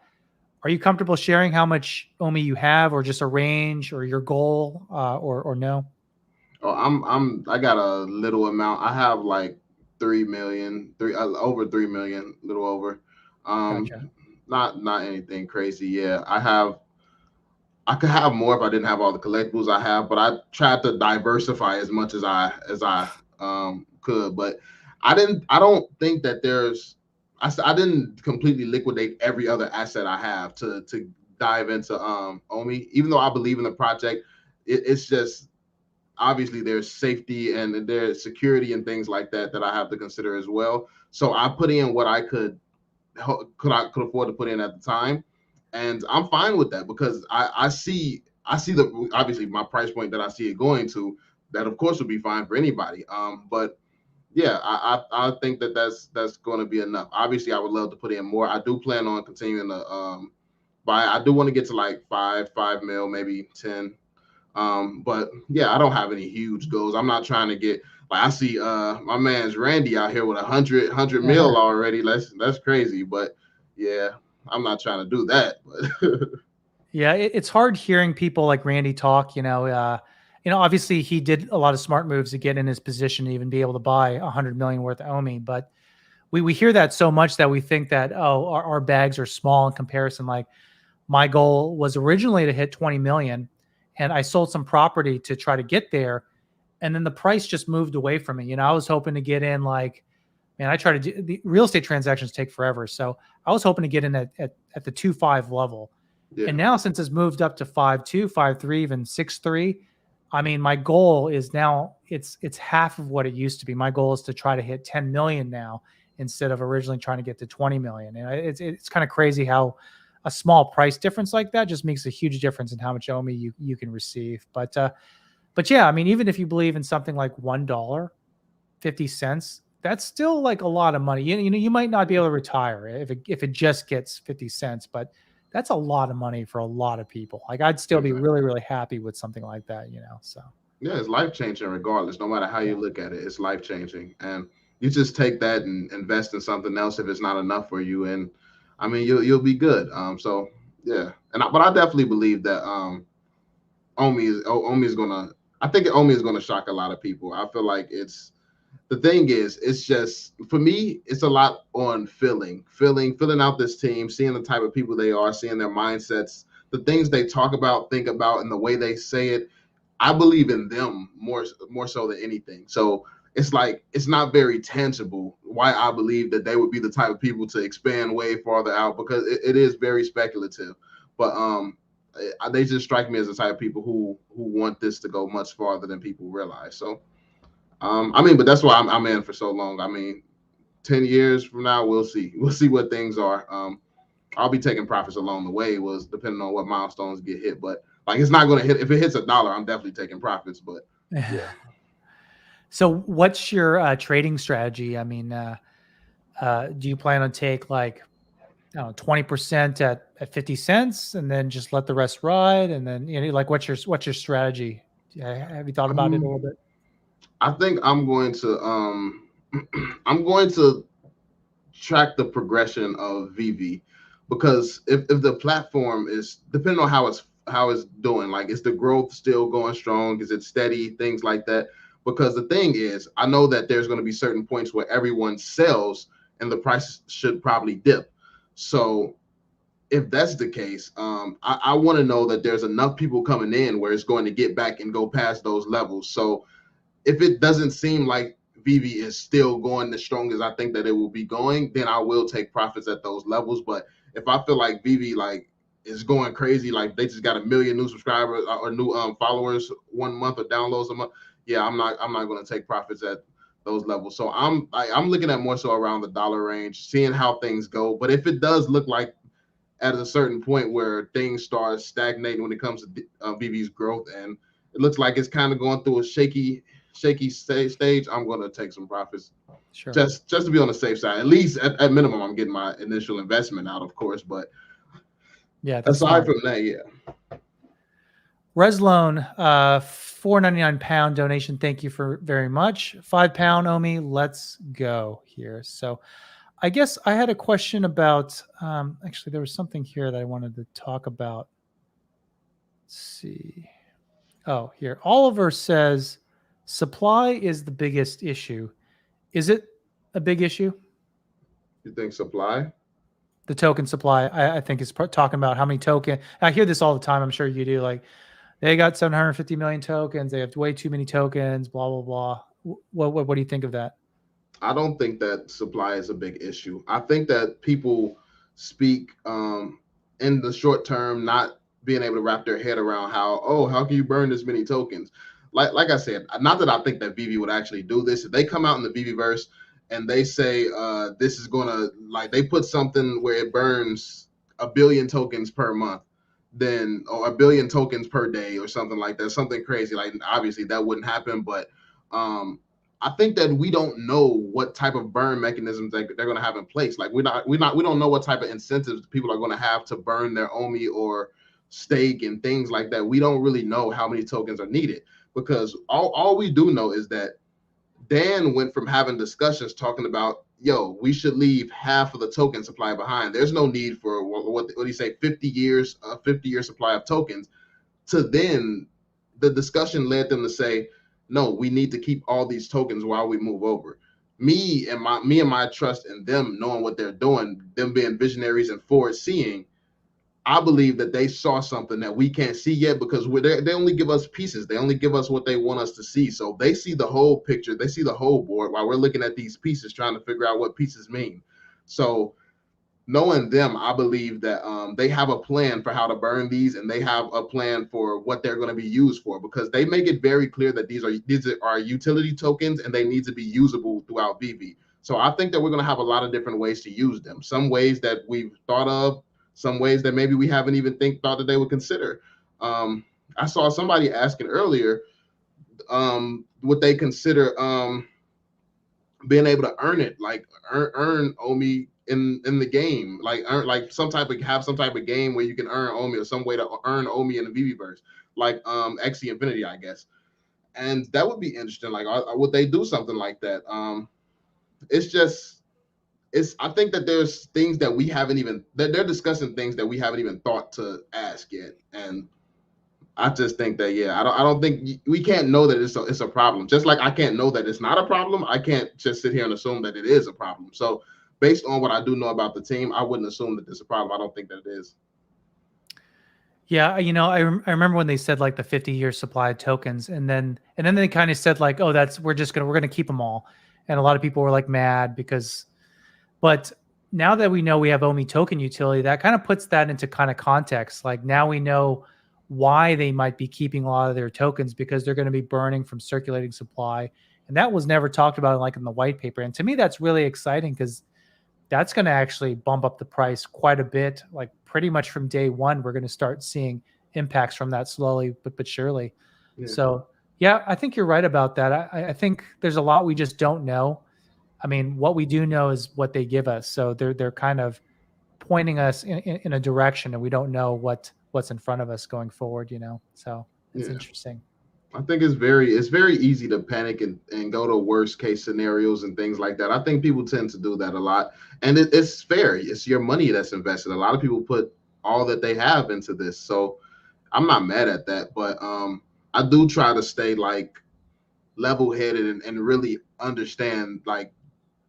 you comfortable sharing how much Omi you have, or just a range, or your goal, or no? Oh, I got a little amount. I have like 3 million, over 3 million, little over. Gotcha. Not anything crazy. Yeah, I could have more if I didn't have all the collectibles I have, but I tried to diversify as much as I could. But I don't think that I didn't completely liquidate every other asset I have to dive into Omi. Even though I believe in the project, it's just obviously there's safety and there's security and things like that I have to consider as well. So I put in what I could afford to put in at the time, and I'm fine with that because I see I see the obviously my price point that I see it going to. That of course would be fine for anybody. But yeah, I think that that's going to be enough. Obviously, I would love to put in more. I do plan on continuing to buy. I do want to get to like 5 mil, maybe 10. But yeah, I don't have any huge goals. I'm not trying to get like I see my man's Randy out here with 100 mil already. That's crazy. But yeah, I'm not trying to do that. But Yeah, it's hard hearing people like Randy talk. Obviously he did a lot of smart moves to get in his position to even be able to buy 100 million worth of Omi. But we hear that so much that we think that our bags are small in comparison. Like my goal was originally to hit 20 million, and I sold some property to try to get there, and then the price just moved away from me. I was hoping to get in like, man, I try to do the real estate transactions take forever, so I was hoping to get in at the 2.5 level. yeah, And now since it's moved up to 5.2, 5.3, even 6.3, I mean, my goal is now it's half of what it used to be. My goal is to try to hit 10 million now instead of originally trying to get to 20 million. And it's kind of crazy how a small price difference like that just makes a huge difference in how much Omi you can receive. But yeah, I mean, even if you believe in something like $1.50, that's still like a lot of money. You might not be able to retire if it just gets 50 cents, but that's a lot of money for a lot of people. Like I'd still be really, really happy with something like that, so. yeah, it's life changing regardless. No matter how you look at it, it's life changing. And you just take that and invest in something else if it's not enough for you. And I mean, you'll be good. So yeah. But I definitely believe that Omi is gonna. I think Omi is gonna shock a lot of people. I feel like the thing is, it's just for me, it's a lot on filling out this team, seeing the type of people they are, seeing their mindsets, the things they talk about, think about, and the way they say it. I believe in them more so than anything. So it's like it's not very tangible why I believe that they would be the type of people to expand way farther out because it is very speculative. But they just strike me as the type of people who want this to go much farther than people realize. So I mean, but that's why I'm in for so long. I mean, 10 years from now, we'll see. We'll see what things are. I'll be taking profits along the way, was depending on what milestones get hit. But like, it's not going to hit. If it hits $1, I'm definitely taking profits. But yeah. So, what's your trading strategy? I mean, do you plan on take like 20% at 50 cents, and then just let the rest ride? And then like, what's your strategy? Have you thought about it a little bit? I think I'm going to I'm going to track the progression of VV because if the platform is depending on how it's doing, like is the growth still going strong? Is it steady? Things like that. Because the thing is, I know that there's going to be certain points where everyone sells and the price should probably dip. So if that's the case, I want to know that there's enough people coming in where it's going to get back and go past those levels. So if it doesn't seem like VV is still going as strong as I think that it will be going, then I will take profits at those levels. But if I feel like VV like is going crazy, like they just got 1 million new subscribers or new followers 1 month or downloads a month, yeah, I'm not going to take profits at those levels. So I'm looking at more so around the dollar range, seeing how things go. But if it does look like at a certain point where things start stagnating when it comes to VV's growth, and it looks like it's kind of going through a shaky stage, I'm going to take some profits. Sure. Just to be on the safe side. At least at minimum, I'm getting my initial investment out, of course. But yeah, that's aside from that, yeah. Resloan, £4.99 donation. Thank you for very much. £5 Omi. Let's go here. So I guess I had a question about, actually, there was something here that I wanted to talk about. Let's see. Oh, here. Oliver says, supply is the biggest issue. Is it a big issue? You think supply? The token supply, I think, is talking about how many token. I hear this all the time. I'm sure you do. Like, they got 750 million tokens. They have way too many tokens, blah, blah, blah. What do you think of that? I don't think that supply is a big issue. I think that people speak in the short term, not being able to wrap their head around how can you burn this many tokens? Like I said, not that I think that VV would actually do this. If they come out in the VeVeVerse and they say this is gonna, like, they put something where it burns 1 billion tokens per month, then or 1 billion tokens per day or something like that, something crazy. Like obviously that wouldn't happen, but I think that we don't know what type of burn mechanisms they're going to have in place. Like we don't know what type of incentives people are going to have to burn their OMI or stake and things like that. We don't really know how many tokens are needed, because all we do know is that Dan went from having discussions talking about, yo, we should leave half of the token supply behind. There's no need for what do you say, 50 years, 50-year supply of tokens, to then the discussion led them to say, no, we need to keep all these tokens while we move over. Me and my trust in them, knowing what they're doing, them being visionaries and forward seeing, I believe that they saw something that we can't see yet, because they only give us pieces. They only give us what they want us to see. So they see the whole picture. They see the whole board while we're looking at these pieces, trying to figure out what pieces mean. So knowing them, I believe that they have a plan for how to burn these, and they have a plan for what they're going to be used for, because they make it very clear that these are utility tokens and they need to be usable throughout VeVe. So I think that we're going to have a lot of different ways to use them. Some ways that we've thought of, some ways that maybe we haven't even thought that they would consider. I saw somebody asking earlier, would they consider being able to earn it, like earn OMI in the game, like earn, like some type of game where you can earn OMI, or some way to earn OMI in the VeVeVerse, like XE Infinity, I guess. And that would be interesting. Like, would they do something like that? It's just, I think that there's things that we haven't even, that they're discussing things that we haven't even thought to ask yet. And I just think that, yeah, I don't think we can't know that it's a problem. Just like I can't know that it's not a problem, I can't just sit here and assume that it is a problem. So based on what I do know about the team, I wouldn't assume that it's a problem. I don't think that it is. Yeah, I remember when they said like the 50-year supply of tokens, and then they kind of said like, oh, we're gonna keep them all, and a lot of people were like mad because, but now that we know we have OMI token utility, that kind of puts that into kind of context. Like now we know why they might be keeping a lot of their tokens, because they're going to be burning from circulating supply, and that was never talked about like in the white paper. And to me, that's really exciting, because that's going to actually bump up the price quite a bit. Like pretty much from day one, we're going to start seeing impacts from that slowly but surely. Yeah. So yeah, I think you're right about that. I think there's a lot we just don't know. I mean, what we do know is what they give us. So they're kind of pointing us in a direction, and we don't know what's in front of us going forward, So it's interesting. I think it's very easy to panic and go to worst case scenarios and things like that. I think people tend to do that a lot, and it's fair. It's your money that's invested. A lot of people put all that they have into this, so I'm not mad at that. But I do try to stay like level headed and really understand, like,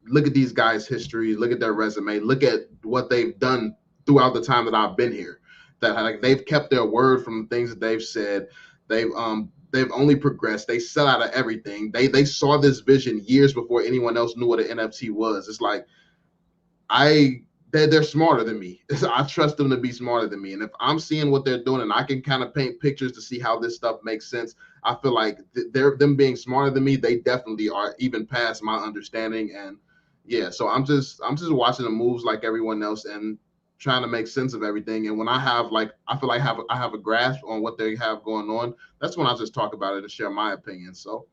look at these guys' history, look at their resume, look at what they've done throughout the time that I've been here. That like they've kept their word from the things that they've said. They've only progressed. They sell out of everything. They saw this vision years before anyone else knew what an NFT was. It's like they're smarter than me. I trust them to be smarter than me. And if I'm seeing what they're doing and I can kind of paint pictures to see how this stuff makes sense, I feel like them being smarter than me, they definitely are even past my understanding. And yeah, so I'm just watching the moves like everyone else and trying to make sense of everything. And when I have I feel like I have a grasp on what they have going on, that's when I just talk about it and share my opinion. So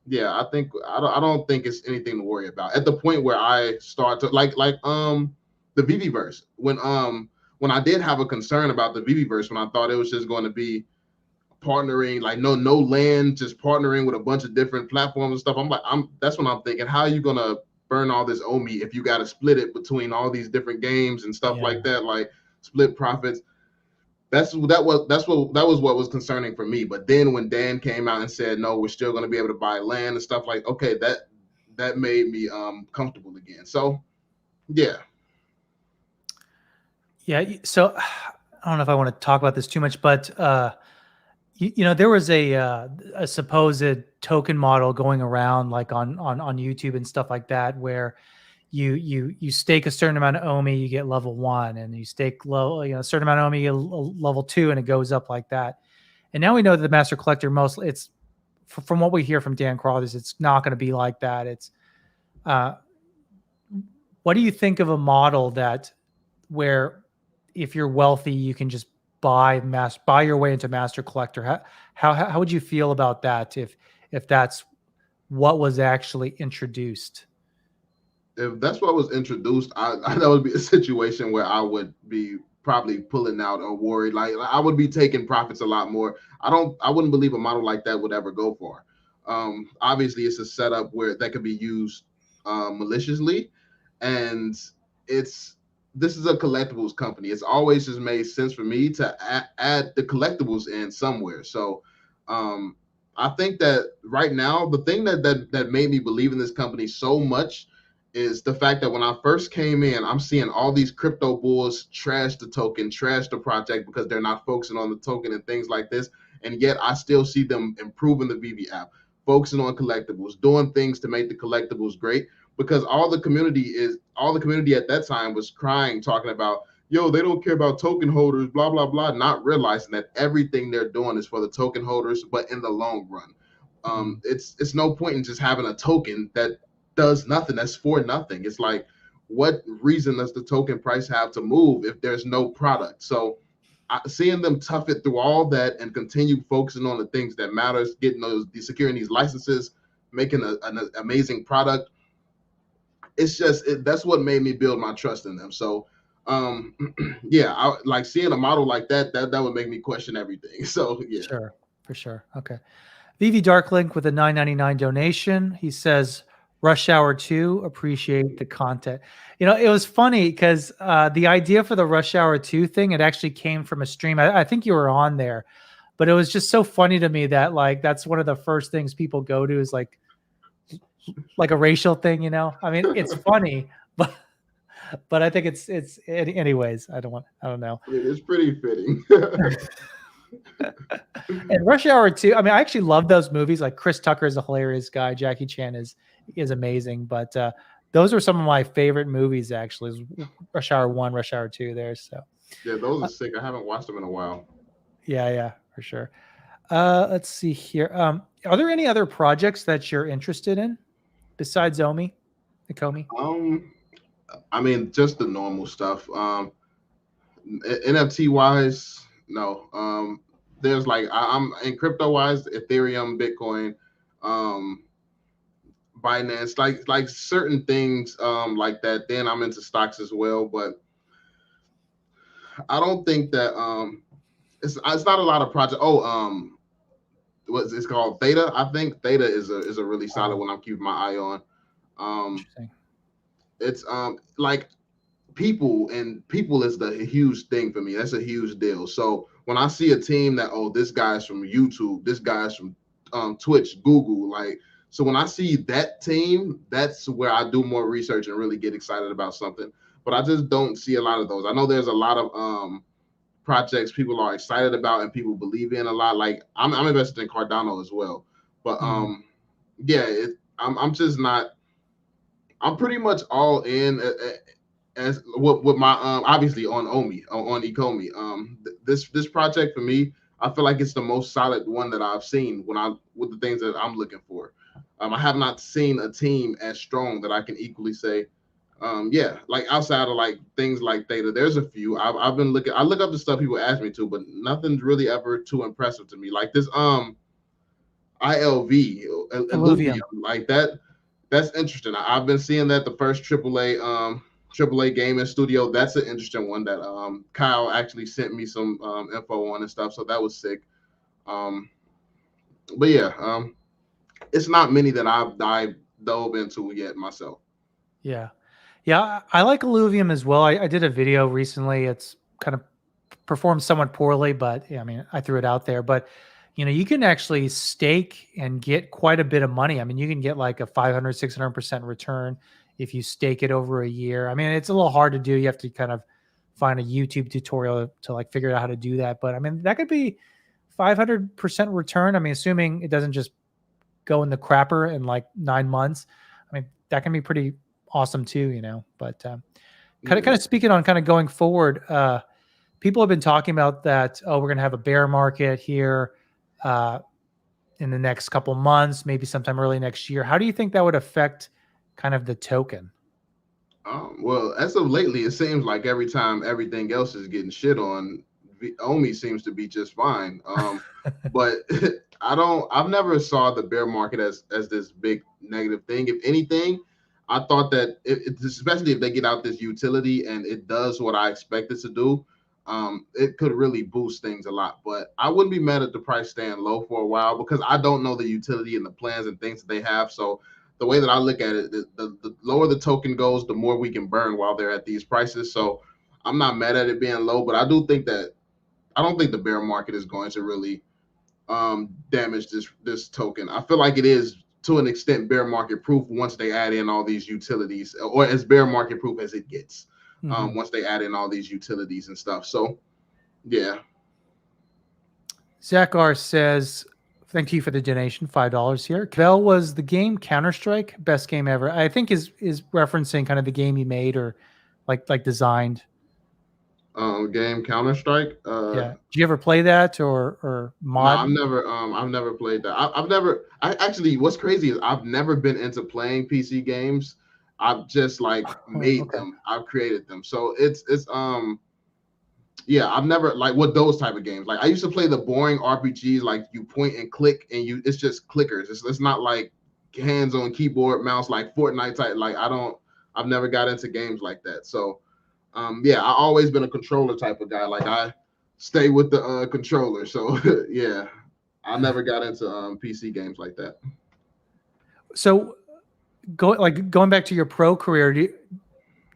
yeah, I don't think it's anything to worry about at the point where I start to like the VeVeVerse. When I did have a concern about the VeVeVerse, when I thought it was just going to be partnering, like no land, just partnering with a bunch of different platforms and stuff. That's when I'm thinking, how are you gonna burn all this OMI if you got to split it between all these different games and stuff like that, like split profits? That was what was concerning for me. But then when Dan came out and said, no, we're still going to be able to buy land and stuff, like, okay, that made me comfortable again. So yeah. So I don't know if I want to talk about this too much, but there was a supposed token model going around like on YouTube and stuff like that, where you stake a certain amount of OMI, you get level 1, and you stake a certain amount of OMI, you get level 2, and it goes up like that. And now we know that the master collector, mostly it's from what we hear from Dan Crawlers, it's not going to be like that. It's what do you think of a model where if you're wealthy, you can just buy your way into master collector. How would you feel about that if that's what was actually introduced? If that's what was introduced, that would be a situation where I would be probably pulling out or worried. Like I would be taking profits a lot more. I wouldn't believe a model like that would ever go far. Obviously, it's a setup where that could be used maliciously, and it's this is a collectibles company. It's always just made sense for me to add the collectibles in somewhere. So um, I think that right now, the thing that made me believe in this company so much is the fact that when I first came in, I'm seeing all these crypto bulls trash the token, trash the project because they're not focusing on the token and things like this. And yet I still see them improving the VV app, focusing on collectibles, doing things to make the collectibles great, because all the community at that time was crying, talking about, yo, they don't care about token holders, blah, blah, blah, not realizing that everything they're doing is for the token holders, but in the long run. It's no point in just having a token that does nothing. That's for nothing. It's like, what reason does the token price have to move if there's no product? So seeing them tough it through all that and continue focusing on the things that matters, getting securing these licenses, making an amazing product, it's just that's what made me build my trust in them. So yeah, I like seeing a model like that would make me question everything. So yeah. Sure, for sure. Okay. VV Darklink with a $9.99 donation. He says, Rush Hour 2, appreciate the content. It was funny because the idea for the Rush Hour 2 thing, it actually came from a stream. I think you were on there, but it was just so funny to me that like that's one of the first things people go to is like a racial thing, I mean, it's funny, but I think it's anyways, I don't know. I mean, it's pretty fitting. And Rush Hour 2, I mean, I actually love those movies. Like Chris Tucker is a hilarious guy. Jackie Chan is amazing. But those are some of my favorite movies, actually. Rush Hour 1, Rush Hour 2 there. So yeah, those are sick. I haven't watched them in a while. Yeah, for sure. Let's see here. Are there any other projects that you're interested in besides Ecomi? I mean, just the normal stuff. NFT wise, no. There's like I'm in crypto wise, Ethereum, Bitcoin, Binance, like certain things like that. Then I'm into stocks as well, but I don't think that it's not a lot of project. What's it's called Theta? I think Theta is a really solid one. I'm keeping my eye on. It's like people is the huge thing for me. That's a huge deal. So when I see a team that, this guy's from YouTube, this guy's from Twitch, Google, like, so when I see that team, that's where I do more research and really get excited about something. But I just don't see a lot of those. I know there's a lot of projects people are excited about and people believe in a lot. Like I'm invested in Cardano as well. But yeah, I'm just not. I'm pretty much all in as with my obviously on Ecomi. This project for me, I feel like it's the most solid one that I've seen with the things that I'm looking for. I have not seen a team as strong that I can equally say, yeah, like outside of like things like Theta, there's a few. I've been looking. I look up the stuff people ask me to, but nothing's really ever too impressive to me. Like this ILV Illuvium, like that. That's interesting. I've been seeing that the first AAA gaming studio. That's an interesting one that Kyle actually sent me some info on and stuff. So that was sick. But yeah, it's not many that I've dove into yet myself. Yeah. I like Illuvium as well. I did a video recently. It's kind of performed somewhat poorly, but yeah, I mean, I threw it out there. But you can actually stake and get quite a bit of money. I mean, you can get like a 500, 600% return if you stake it over a year. I mean, it's a little hard to do. You have to kind of find a YouTube tutorial to like figure out how to do that. But I mean, that could be 500% return. I mean, assuming it doesn't just go in the crapper in like 9 months. I mean, that can be pretty awesome too, but kind of speaking on kind of going forward, people have been talking about that. We're going to have a bear market here in the next couple months, maybe sometime early next year. How do you think that would affect kind of the token? Well, as of lately, it seems like every time everything else is getting shit on, Omi seems to be just fine. But I've never saw the bear market as this big negative thing. If anything, I thought that especially if they get out this utility and it does what I expect it to do, it could really boost things a lot. But I wouldn't be mad at the price staying low for a while because I don't know the utility and the plans and things that they have. So the way that I look at it, the lower the token goes, the more we can burn while they're at these prices. So I'm not mad at it being low, but I do think that I don't think the bear market is going to really damage this token. I feel like it is to an extent bear market proof once they add in all these utilities, or as bear market proof as it gets. Once they add in all these utilities and stuff. So yeah. Zachar says, thank you for the donation, $5 here. Cavell, was the game Counter-Strike best game ever? I think is referencing kind of the game you made or like designed. Game Counter-Strike. Yeah. Did you ever play that or mod? No, I've never played that. I've never. I actually, what's crazy is I've never been into playing PC games. I've just like made them. I've created them. So yeah, I've never like what those type of games. Like I used to play the boring RPGs, like you point and click, and it's just clickers. It's not like hands on keyboard, mouse, like Fortnite type. Like I've never got into games like that. So yeah, I always been a controller type of guy. Like I stay with the controller. So yeah, I never got into PC games like that. So going back to your pro career,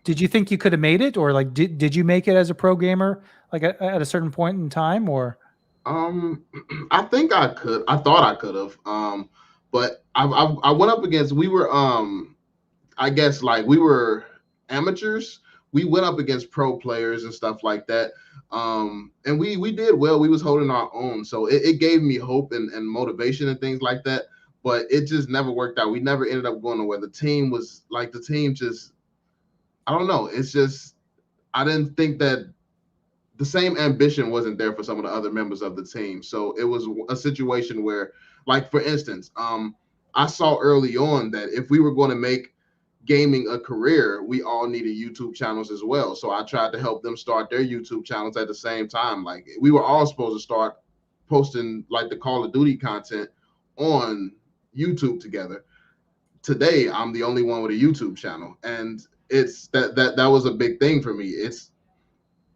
did you think you could have made it, or like did you make it as a pro gamer like at a certain point in time, or? I think I could. I thought I could have. But I went up against. We were I guess like we were amateurs. We went up against pro players and stuff like that. And we did well. We was holding our own. So it gave me hope and motivation and things like that. But it just never worked out. We never ended up going nowhere. The team just, I don't know. It's just, I didn't think that the same ambition wasn't there for some of the other members of the team. So it was a situation where, like, for instance, I saw early on that if we were going to make gaming a career, we all needed YouTube channels as well. So I tried to help them start their YouTube channels at the same time. Like we were all supposed to start posting like the Call of Duty content on YouTube together. Today, I'm the only one with a YouTube channel, and it's that was a big thing for me.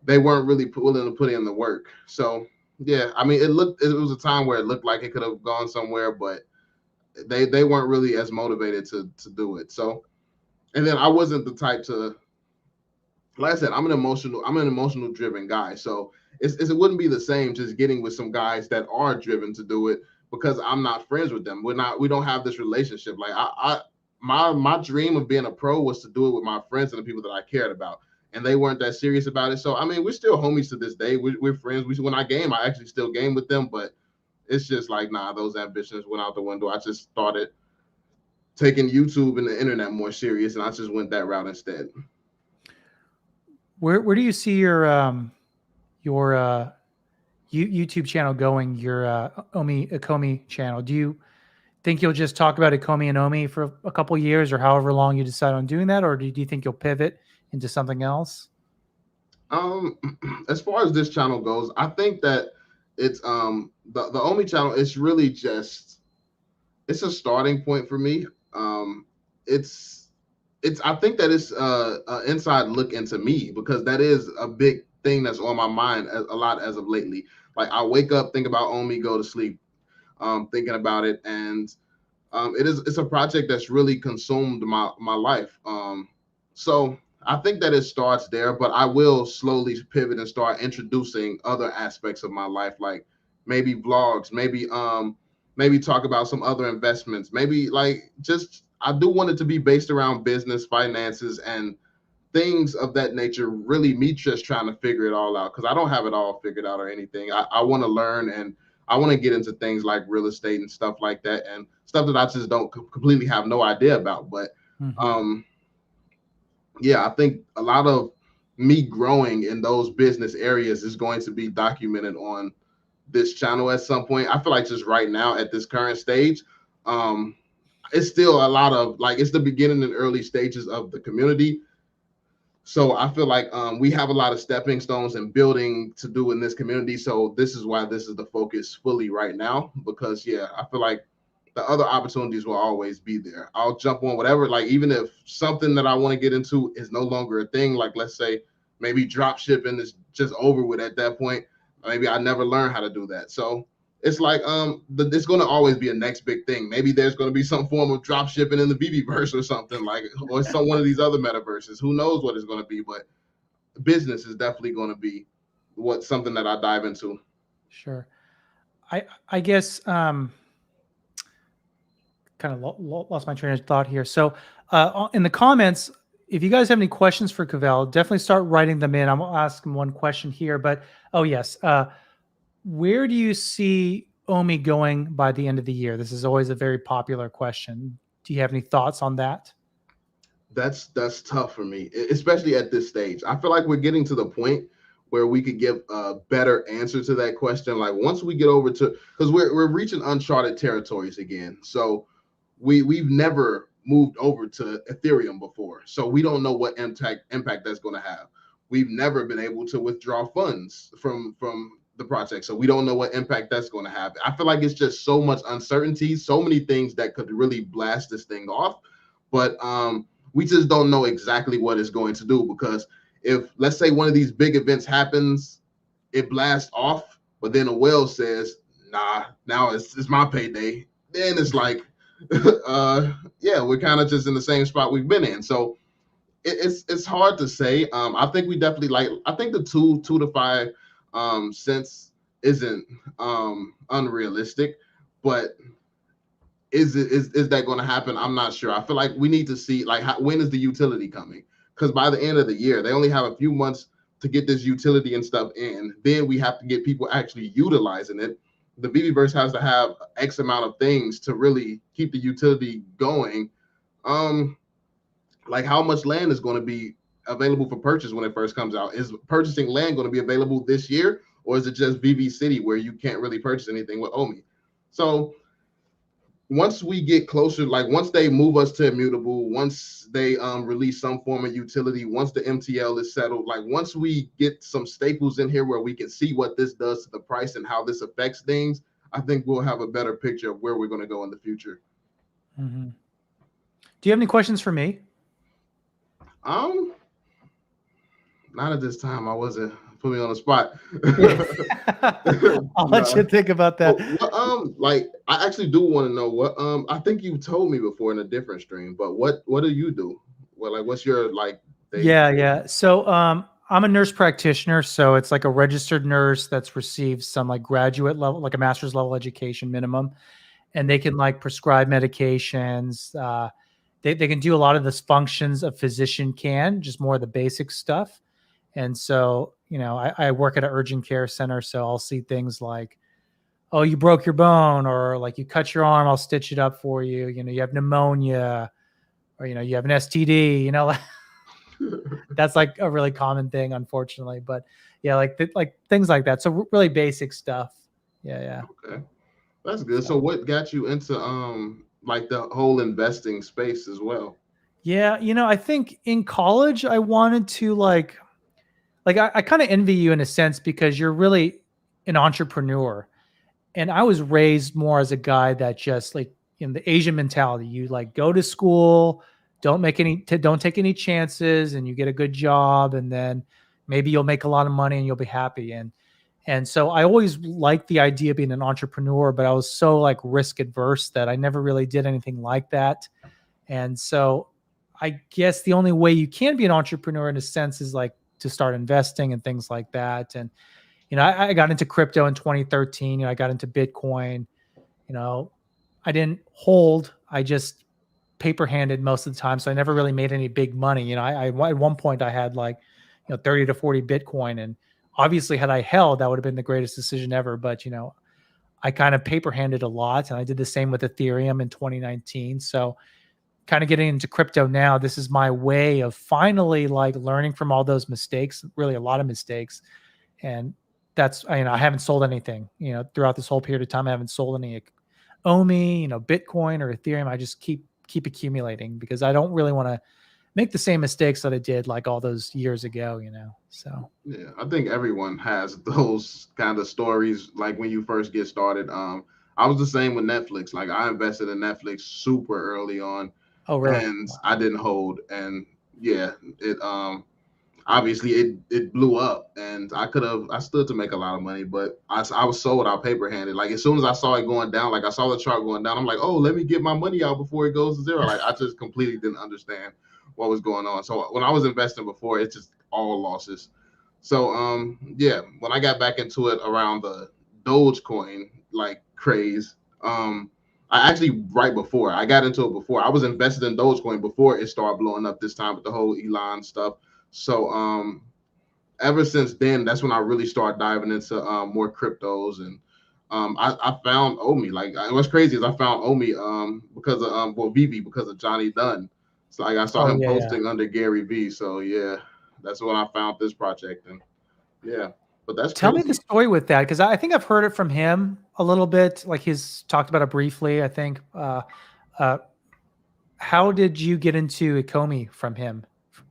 They weren't really willing to put in the work. So yeah, I mean, it was a time where it looked like it could have gone somewhere, but they weren't really as motivated to do it. So, and then I wasn't the type to, like I said, I'm an emotional driven guy. So it wouldn't be the same just getting with some guys that are driven to do it because I'm not friends with them. We don't have this relationship. Like my dream of being a pro was to do it with my friends and the people that I cared about. And they weren't that serious about it. So, I mean, we're still homies to this day. We're friends. When I game, I actually still game with them, but it's just like, nah, those ambitions went out the window. I just started taking YouTube and the internet more serious, and I just went that route instead. Where do you see your YouTube channel going? Your Ecomi channel? Do you think you'll just talk about Ecomi and Omi for a couple years, or however long you decide on doing that, or do you think you'll pivot into something else? As far as this channel goes, I think that it's the Omi channel. It's really just it's a starting point for me. It's I think that it's an inside look into me because that is a big thing that's on my mind a lot as of lately. Like I wake up, think about Omi, go to sleep, thinking about it, and it's a project that's really consumed my life. So I think that it starts there, but I will slowly pivot and start introducing other aspects of my life, like maybe vlogs, maybe talk about some other investments, maybe like just I do want it to be based around business, finances, and things of that nature. Really, me just trying to figure it all out because I don't have it all figured out or anything. I want to learn and I want to get into things like real estate and stuff like that, and stuff that I just don't completely have no idea about. But yeah, I think a lot of me growing in those business areas is going to be documented on this channel at some point. I feel like just right now at this current stage, it's still a lot of like it's the beginning and early stages of the community. So I feel like we have a lot of stepping stones and building to do in this community. So this is why this is the focus fully right now, because yeah, I feel like the other opportunities will always be there. I'll jump on whatever, like even if something that I want to get into is no longer a thing, like let's say maybe drop shipping is just over with at that point. Maybe I never learned how to do that. So it's like it's going to always be a next big thing. Maybe there's going to be some form of drop shipping in the VeVeVerse or something like, or some one of these other metaverses. Who knows what it's going to be? But business is definitely going to be something that I dive into. Sure. I guess kind of lost my train of thought here. So in the comments, if you guys have any questions for Cavell, definitely start writing them in. I'm gonna ask him one question here, but oh yes, where do you see Omi going by the end of the year? This is always a very popular question. Do you have any thoughts on that? That's tough for me, especially at this stage. I feel like we're getting to the point where we could give a better answer to that question. Like once we get over to, because we're reaching uncharted territories again. So we've never moved over to Ethereum before, so we don't know what impact that's going to have. We've never been able to withdraw funds from the project, so we don't know what impact that's going to have. I feel like it's just so much uncertainty, so many things that could really blast this thing off, but we just don't know exactly what it's going to do, because if let's say one of these big events happens, it blasts off, but then a whale says, nah, now it's my payday, then it's like yeah, we're kind of just in the same spot we've been in. So it's hard to say. I think we definitely I think the 2 to 5 cents isn't unrealistic, but is that going to happen? I'm not sure. I feel like we need to see like when is the utility coming? Because by the end of the year, they only have a few months to get this utility and stuff in. Then we have to get people actually utilizing it. The VeVeVerse has to have X amount of things to really keep the utility going. Like how much land is going to be available for purchase when it first comes out? Is purchasing land going to be available this year, or is it just VV City where you can't really purchase anything with Omi? So once we get closer, like once they move us to Immutable, once they release some form of utility, once the MTL is settled, like once we get some staples in here where we can see what this does to the price and how this affects things, I think we'll have a better picture of where we're going to go in the future. Mm-hmm. Do you have any questions for me? Not at this time. I wasn't put me on the spot. I'll let you think about that. Like I actually do want to know what I think you told me before in a different stream, but what do you do? Well, like what's your like day? Yeah. So I'm a nurse practitioner, so it's like a registered nurse that's received some like graduate level, like a master's level education minimum, and they can like prescribe medications. They can do a lot of the functions a physician can, just more of the basic stuff. And so, you know, I work at an urgent care center, so I'll see things like, oh, you broke your bone, or like you cut your arm, I'll stitch it up for you. You know, you have pneumonia, or, you know, you have an STD, you know, that's like a really common thing, unfortunately. But yeah, like things like that. So really basic stuff. Yeah. Okay. That's good. So what got you into like the whole investing space as well? Yeah, you know, I think in college I wanted to like I kind of envy you in a sense because you're really an entrepreneur. And I was raised more as a guy that just like in the Asian mentality, you like go to school, don't take any chances, and you get a good job, and then maybe you'll make a lot of money and you'll be happy. And so I always liked the idea of being an entrepreneur, but I was so like risk adverse that I never really did anything like that. And so I guess the only way you can be an entrepreneur in a sense is like to start investing and things like that. And, you know, I got into crypto in 2013. You know, I got into Bitcoin. You know, I didn't hold. I just paper handed most of the time. So I never really made any big money. You know, I at one point I had like, you know, 30 to 40 Bitcoin. And obviously had I held, that would have been the greatest decision ever. But, you know, I kind of paper handed a lot. And I did the same with Ethereum in 2019. So kind of getting into crypto now, this is my way of finally like learning from all those mistakes, really a lot of mistakes. And that's, you know, I haven't sold anything, you know, throughout this whole period of time. I haven't sold any Omi, you know, Bitcoin or Ethereum. I just keep accumulating because I don't really want to make the same mistakes that I did like all those years ago, you know. So Yeah, I think everyone has those kind of stories like when you first get started. I was the same with Netflix. Like I invested in Netflix super early on oh really? and I didn't hold and yeah, it obviously it blew up and I stood to make a lot of money, but I was sold out paper handed. Like as soon as I saw it going down, like I saw the chart going down, I'm like, oh, let me get my money out before it goes to zero. Like I just completely didn't understand what was going on. So when I was investing before, it's just all losses. So yeah, when I got back into it around the Dogecoin like craze, I actually right before I got into it before I was invested in Dogecoin before it started blowing up this time with the whole Elon stuff. So ever since then, that's when I really started diving into more cryptos and I found Omi. Like what's crazy is I found Omi because of Vivi because of Johnny Dunn. So like I saw Oh him yeah, yeah. posting under Gary V. So yeah, that's when I found this project and yeah, but that's Tell me the crazy. story with that because I think I've heard it from him a little bit. Like he's talked about it briefly. I think. Uh, how did you get into Ecomi from him,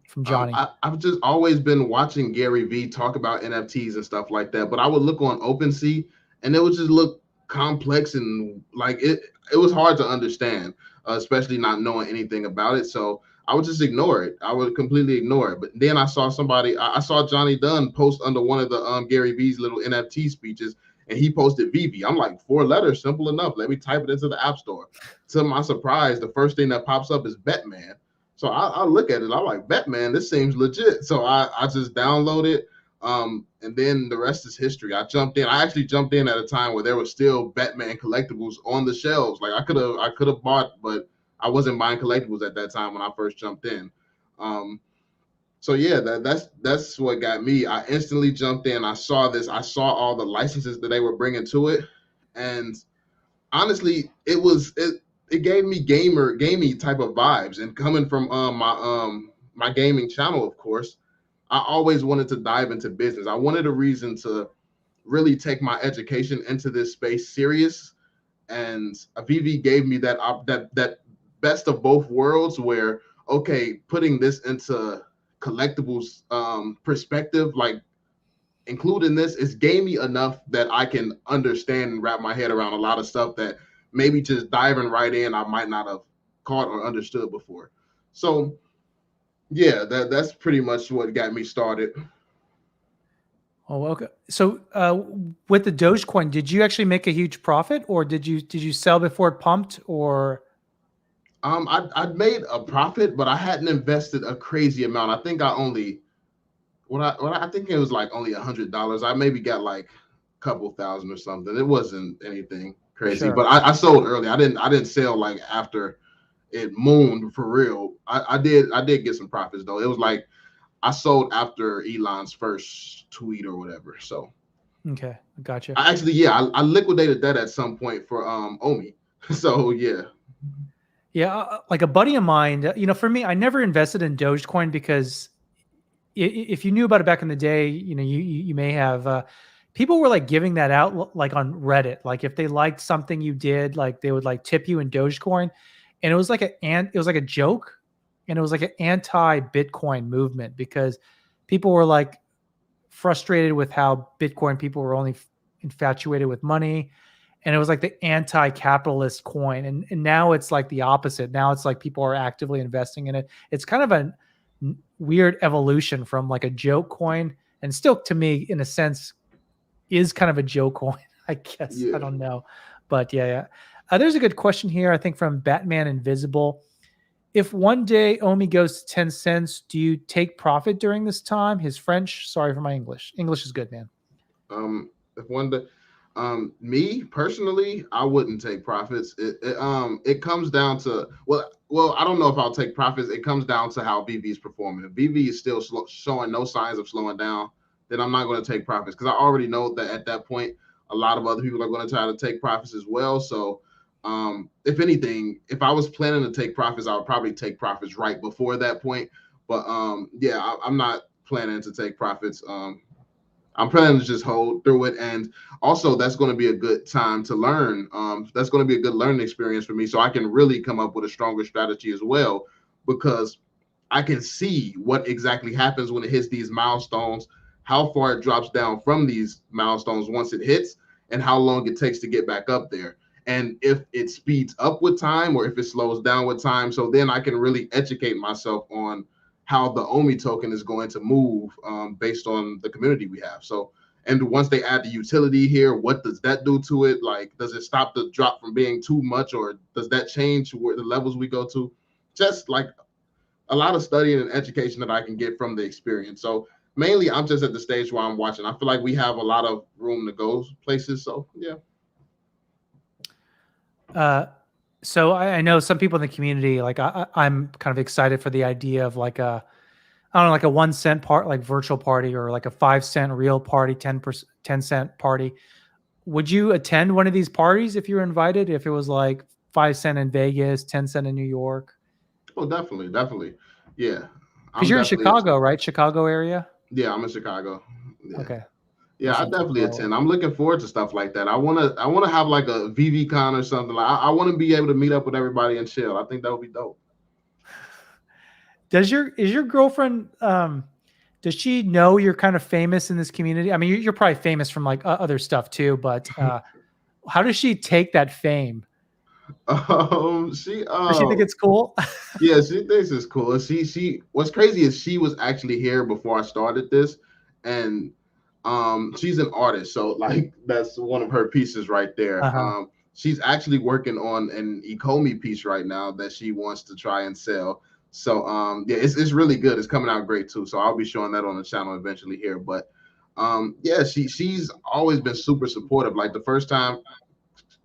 from Johnny? I've just always been watching Gary V talk about NFTs and stuff like that, but I would look on OpenSea and it would just look complex and like it was hard to understand, especially not knowing anything about it. So I would just ignore it. I would completely ignore it. But then I saw I saw Johnny Dunn post under one of the Gary V's little NFT speeches, and he posted VV. I'm like, 4 letters, simple enough. Let me type it into the App Store. To my surprise, the first thing that pops up is Batman. So I look at it, I'm like, Batman, this seems legit. So I just download it. And then the rest is history. I jumped in. I actually jumped in at a time where there was still Batman collectibles on the shelves. Like I could have bought, but I wasn't buying collectibles at that time when I first jumped in. So yeah, that's what got me. I instantly jumped in. I saw this. I saw all the licenses that they were bringing to it, and honestly, it gave me gamey type of vibes. And coming from my gaming channel, of course, I always wanted to dive into business. I wanted a reason to really take my education into this space serious. And VV gave me that best of both worlds where okay, putting this into collectibles perspective, like including this is gamey enough that I can understand and wrap my head around a lot of stuff that maybe just diving right in I might not have caught or understood before. So yeah, that's pretty much what got me started. Oh, okay. So with the Dogecoin, did you actually make a huge profit, or did you sell before it pumped, or? I'd made a profit, but I hadn't invested a crazy amount. I think I only what I think it was like only $100. I maybe got like a couple thousand or something. It wasn't anything crazy, Sure. but I sold early. I didn't sell like after it mooned for real. I did get some profits though. It was like I sold after Elon's first tweet or whatever. So Okay, gotcha. I actually yeah, I liquidated that at some point for Omi. So yeah. Yeah, like a buddy of mine, you know, for me, I never invested in Dogecoin because if you knew about it back in the day, you know, you may have people were like giving that out like on Reddit. Like if they liked something you did, like they would like tip you in Dogecoin, and it was like it was like a joke, and it was like an anti-Bitcoin movement because people were like frustrated with how Bitcoin people were only infatuated with money, and it was like the anti-capitalist coin, and now it's like the opposite. Now it's like people are actively investing in it. It's kind of a weird evolution from like a joke coin, and still to me in a sense is kind of a joke coin. I guess I Yeah. don't know, but yeah. There's a good question here, I think, from Batman Invisible. If one day Omi goes to 10 cents, do you take profit during this time? His French, sorry for my English. English is good, man. If one day, me personally, I wouldn't take profits. It comes down to I don't know if I'll take profits. It comes down to how VV is performing. If VV is still showing no signs of slowing down, then I'm not going to take profits because I already know that at that point, a lot of other people are going to try to take profits as well. So, if anything, if I was planning to take profits, I would probably take profits right before that point. But yeah, I'm not planning to take profits. I'm planning to just hold through it, and also that's going to be a good time to learn. That's going to be a good learning experience for me, so I can really come up with a stronger strategy as well. Because I can see what exactly happens when it hits these milestones, how far it drops down from these milestones once it hits, and how long it takes to get back up there. And if it speeds up with time or if it slows down with time. So then I can really educate myself on how the OMI token is going to move based on the community we have. So, and once they add the utility here, what does that do to it? Like, does it stop the drop from being too much, or does that change where the levels we go to? Just like a lot of studying and education that I can get from the experience. So mainly I'm just at the stage where I'm watching. I feel like we have a lot of room to go places. So yeah. So I know some people in the community, like I'm kind of excited for the idea of like a, I don't know, like a 1 cent part, like virtual party, or like a 5 cent real party, 10 cent party. Would you attend one of these parties if you were invited? If it was like 5 cent in Vegas, 10 cent in New York? Oh, definitely, definitely. Yeah. Because I'm you're in definitely Chicago, right? Chicago area. yeah, I'm in Chicago. Yeah. Okay. Yeah, That's I not too definitely far away. attend. I'm looking forward to stuff like that. I wanna have like a VVCon or something. Like I want to be able to meet up with everybody and chill. I think that would be dope. Is your girlfriend does she know you're kind of famous in this community? I mean, you're probably famous from like other stuff too, but how does she take that fame? She Does she think it's cool? yeah, she thinks it's cool. She what's crazy is she was actually here before I started this, and she's an artist, so like that's one of her pieces right there. Uh-huh. She's actually working on an Ecomi piece right now that she wants to try and sell. So yeah, it's really good. It's coming out great too. So I'll be showing that on the channel eventually here. But yeah, she's always been super supportive. Like the first time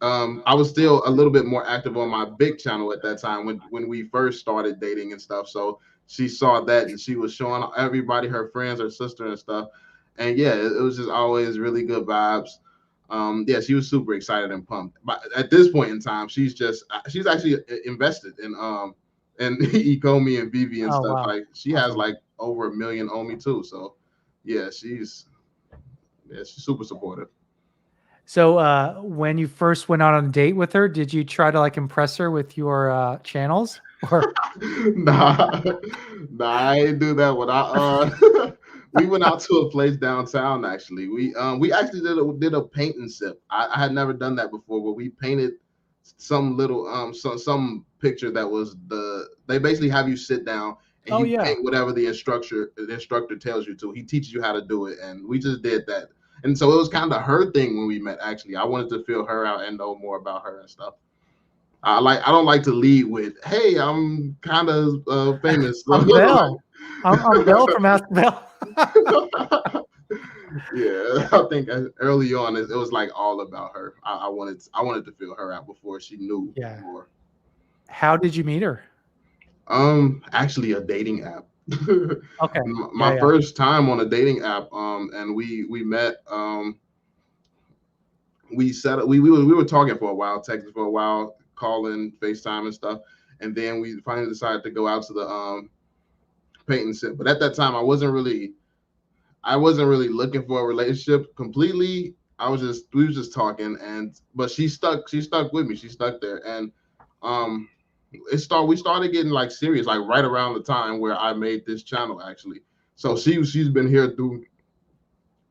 I was still a little bit more active on my big channel at that time when we first started dating and stuff. So she saw that and she was showing everybody, her friends, her sister and stuff. And yeah, it was just always really good vibes. Yeah, she was super excited and pumped. But at this point in time, she's actually invested in Ecomi and Veve and Oh stuff. wow. Like she has Awesome. like over 1 million Omi too. So yeah, she's super supportive. So when you first went out on a date with her, did you try to like impress her with your channels? Or Nah, nah, I ain't do that one. I we went out to a place downtown actually. We actually did a paint and sip. I had never done that before, but we painted some little some picture that was they basically have you sit down and oh you yeah. paint whatever the instructor tells you to. He teaches you how to do it, and we just did that. And so it was kind of her thing when we met actually. I wanted to feel her out and know more about her and stuff. I don't like to lead with, "Hey, I'm kind of famous." So, I'm like, Bell. I'm Bell from Ask Bell. yeah, I think early on it was like all about her. I wanted to feel her out before she knew Yeah. more. How did you meet her? Actually, a dating app. Okay. Yeah, My yeah. first time on a dating app. And we met. We were talking for a while, texting for a while, calling, FaceTime and stuff, and then we finally decided to go out to the paint and sip. But at that time, I wasn't really looking for a relationship completely. We was just talking, and but she stuck with me. She stuck there, and um, we started getting like serious like right around the time where I made this channel actually. So she's been here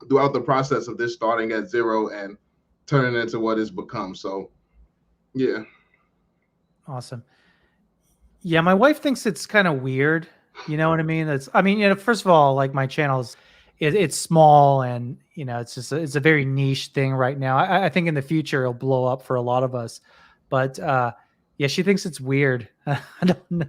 throughout the process of this starting at zero and turning into what it's become. So yeah. Awesome. Yeah, my wife thinks it's kind of weird. You know what I mean? First of all, like my channel is, it's small, and it's just it's a very niche thing right now. I think in the future it'll blow up for a lot of us, but yeah, she thinks it's weird. I don't know.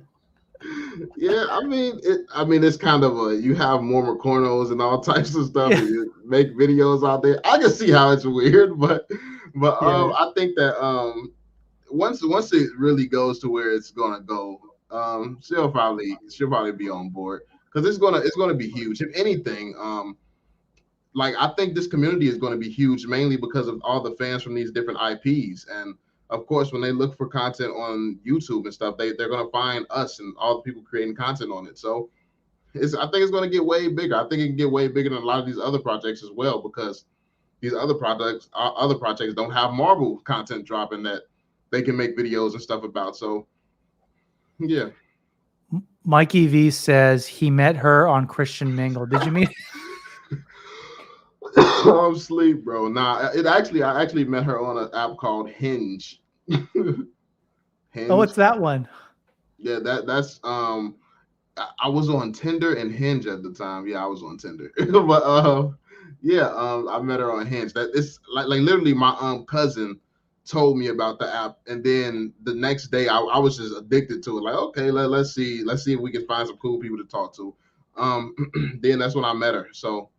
Yeah, I mean, it's kind of you have more cornos and all types of stuff, Yeah, and you make videos out there. I can see how it's weird, but yeah, I think that once it really goes to where it's gonna go, she'll probably be on board because it's gonna be huge. If anything, like I think this community is going to be huge mainly because of all the fans from these different IPs. And of course, when they look for content on YouTube and stuff, they're going to find us and all the people creating content on it. So I think it's going to get way bigger. I think it can get way bigger than a lot of these other projects as well, because these other projects don't have Marvel content dropping that they can make videos and stuff about. So yeah. Mikey V says he met her on Christian Mingle. Did you meet? I'm asleep, bro. Nah, I actually met her on an app called Hinge. Oh, Hinge. what's that one? Yeah, that's I was on Tinder and Hinge at the time. Yeah, I was on Tinder. But yeah, I met her on Hinge. That it's like literally my cousin told me about the app, and then the next day I was just addicted to it. Like, okay, let's see if we can find some cool people to talk to. Then that's when I met her. So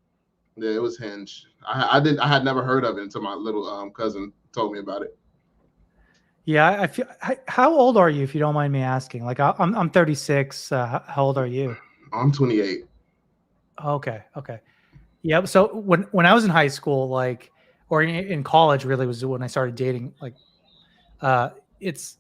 yeah, it was Hinge. I had never heard of it until my little cousin told me about it. Yeah, I feel. How old are you, if you don't mind me asking? Like, I'm 36. How old are you? I'm 28. Okay, okay. Yeah. So when I was in high school, like, or in college, really was when I started dating. Like, it's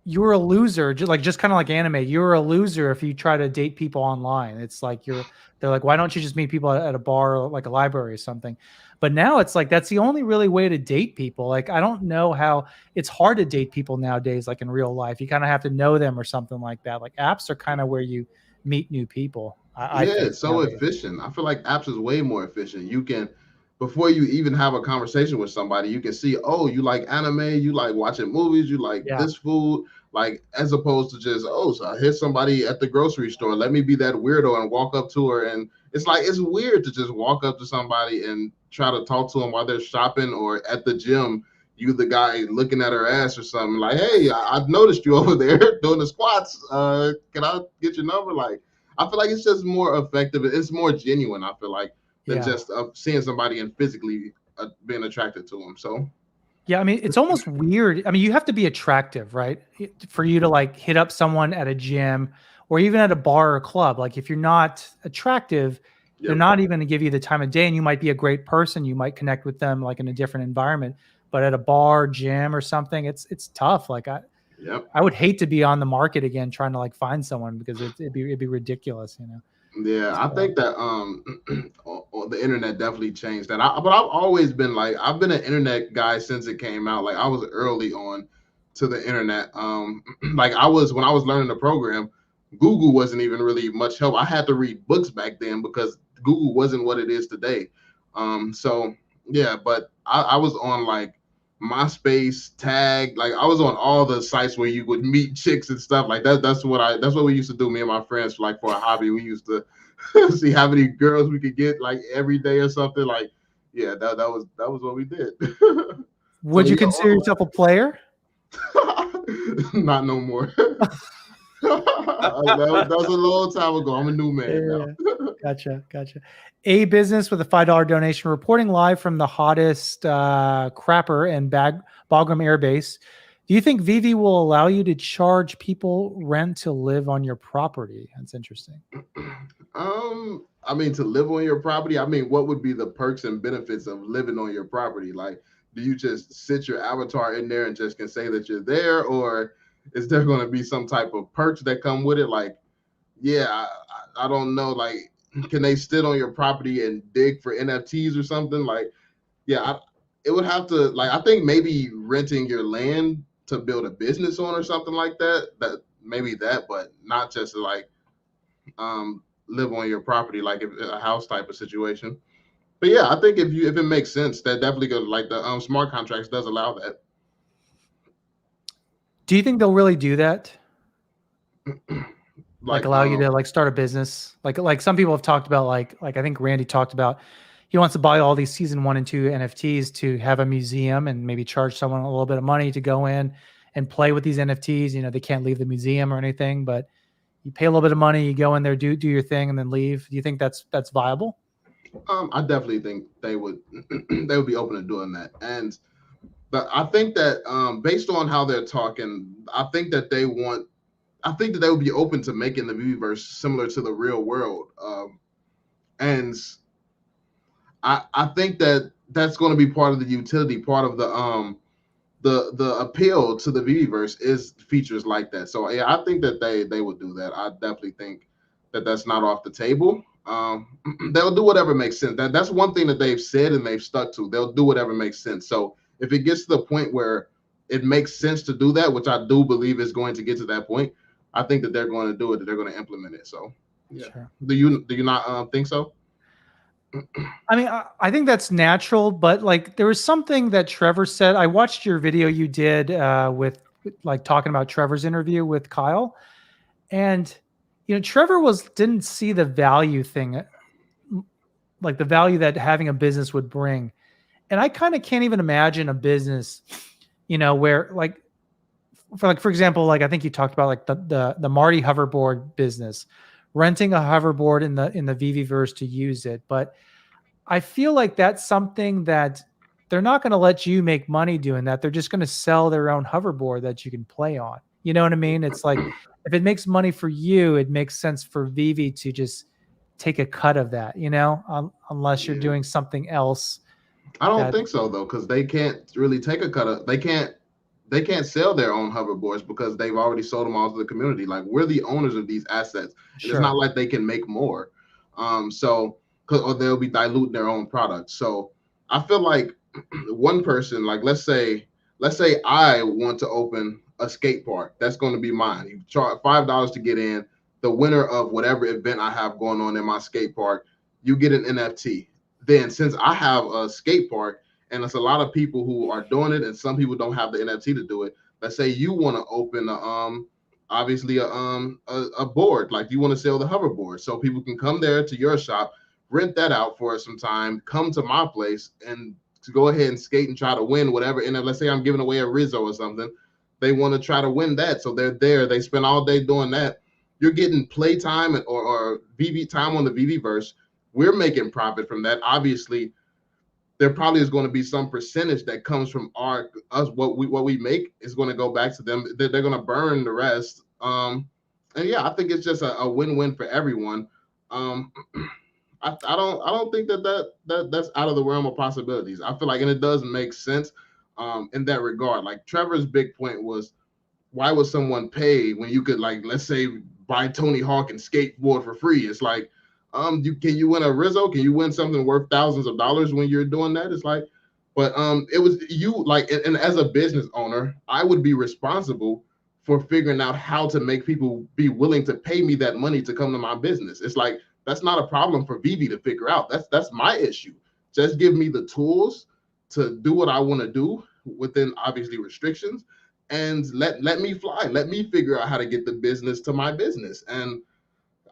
you were a loser, just kind of like anime. You're a loser if you try to date people online. It's like they're like, why don't you just meet people at a bar or like a library or something? But now it's like that's the only really way to date people. Like I don't know how it's hard to date people nowadays, like in real life. You kind of have to know them or something like that. Like apps are kind of where you meet new people. I Yeah, think it's so nowadays. efficient. I feel like apps is way more efficient. You can, before you even have a conversation with somebody, you can see, oh, you like anime, you like watching movies, you like Yeah, this food, like as opposed to just, oh, so I hit somebody at the grocery store. Let me be that weirdo and walk up to her. And it's like, it's weird to just walk up to somebody and try to talk to them while they're shopping or at the gym. You, the guy looking at her ass or something, like, hey, I've noticed you over there doing the squats. Can I get your number? Like, I feel like it's just more effective. It's more genuine. I feel like than yeah. just seeing somebody and physically being attracted to them. So Yeah, I mean, it's almost weird. I mean, you have to be attractive, right? For you to like hit up someone at a gym or even at a bar or club. Like if you're not attractive, they're yep, not even going to give you the time of day, and you might be a great person. You might connect with them like in a different environment. But at a bar, gym, or something, it's tough. Like yep. I would hate to be on the market again trying to like find someone because it'd be ridiculous, you know. Yeah, I So think that the internet definitely changed that. But I've always been like I've been an internet guy since it came out. Like I was early on to the internet. Like I was when I was learning the program, Google wasn't even really much help. I had to read books back then because Google wasn't what it is today. So yeah, but I was on like MySpace, Tag, like I was on all the sites where you would meet chicks and stuff like that. That's what we used to do. Me and my friends, like for a hobby, we used to see how many girls we could get like every day or something. Like, yeah, that was what we did. So would you yeah, consider yourself a player? not no more. That was a long time ago. I'm a new man now. Yeah. Gotcha, gotcha. A business with a $5 donation reporting live from the hottest crapper and Bagram Air Base. Do you think Vivi will allow you to charge people rent to live on your property? That's interesting. I mean, to live on your property, I mean, what would be the perks and benefits of living on your property? Like, do you just sit your avatar in there and just can say that you're there, or is there going to be some type of perks that come with it? Like, yeah, I don't know. Like, can they sit on your property and dig for NFTs or something? Like, yeah, it would have to. Like, I think maybe renting your land to build a business on or something like that. That maybe that, but not just like live on your property like if, a house type of situation. But yeah, I think if it makes sense, that definitely could like the smart contracts does allow that. Do you think they'll really do that? Like Like allow you to like start a business? Like some people have talked about like I think Randy talked about he wants to buy all these season 1 and 2 NFTs to have a museum and maybe charge someone a little bit of money to go in and play with these NFTs. You know, they can't leave the museum or anything, but you pay a little bit of money, you go in there, do your thing, and then leave. Do you think that's viable? I definitely think they would they would be open to doing that. And but I think that based on how they're talking, I think that they would be open to making the VeVeVerse similar to the real world. And I think that that's going to be part of the utility, part of the appeal to the VeVeVerse is features like that. So yeah, I think that they would do that. I definitely think that that's not off the table. They'll do whatever makes sense. That's one thing that they've said and they've stuck to. They'll do whatever makes sense. So if it gets to the point where it makes sense to do that, which I do believe is going to get to that point, I think that they're going to do it, that they're going to implement it. So yeah. Sure. Do you not think so? I mean, I think that's natural, but like there was something that Trevor said. I watched your video you did with like talking about Trevor's interview with Kyle, and Trevor didn't see the value thing, like the value that having a business would bring. And I kind of can't even imagine a business, where like for example, like I think you talked about like the Marty hoverboard business, renting a hoverboard in the VeVeVerse to use it, but I feel like that's something that they're not going to let you make money doing that. They're just going to sell their own hoverboard that you can play on. You know what I mean? It's like if it makes money for you, it makes sense for Vivi to just take a cut of that, unless you're doing something else. I don't think so though, because they can't really take a cut of. They can't sell their own hoverboards because they've already sold them all to the community. Like we're the owners of these assets, and Sure. it's not like they can make more. Or they'll be diluting their own product. So I feel like one person, like let's say I want to open a skate park. That's going to be mine. You charge $5 to get in. The winner of whatever event I have going on in my skate park, you get an NFT. Then since I have a skate park and it's a lot of people who are doing it and some people don't have the NFT to do it, let's say you want to open obviously a board, like you want to sell the hoverboard so people can come there to your shop, rent that out for some time, come to my place and to go ahead and skate and try to win whatever. And let's say I'm giving away a Rizzo or something, they want to try to win that, so they're there, they spend all day doing that. You're getting play time or VV time on the VeVeVerse. We're making profit from that. Obviously, there probably is going to be some percentage that comes from us. What we make is going to go back to them. They're going to burn the rest. And yeah, I think it's just a win-win for everyone. I don't think that's out of the realm of possibilities. I feel like, and it does make sense in that regard. Like Trevor's big point was, why would someone pay when you could, like, let's say, buy Tony Hawk and skateboard for free? It's like, can you win a Rizzo? Can you win something worth thousands of dollars when you're doing that? It's like, but it was you, like, and as a business owner, I would be responsible for figuring out how to make people be willing to pay me that money to come to my business. It's like, that's not a problem for Vivi to figure out. That's my issue. Just give me the tools to do what I want to do within obviously restrictions, and let me fly. Let me figure out how to get the business to my business, and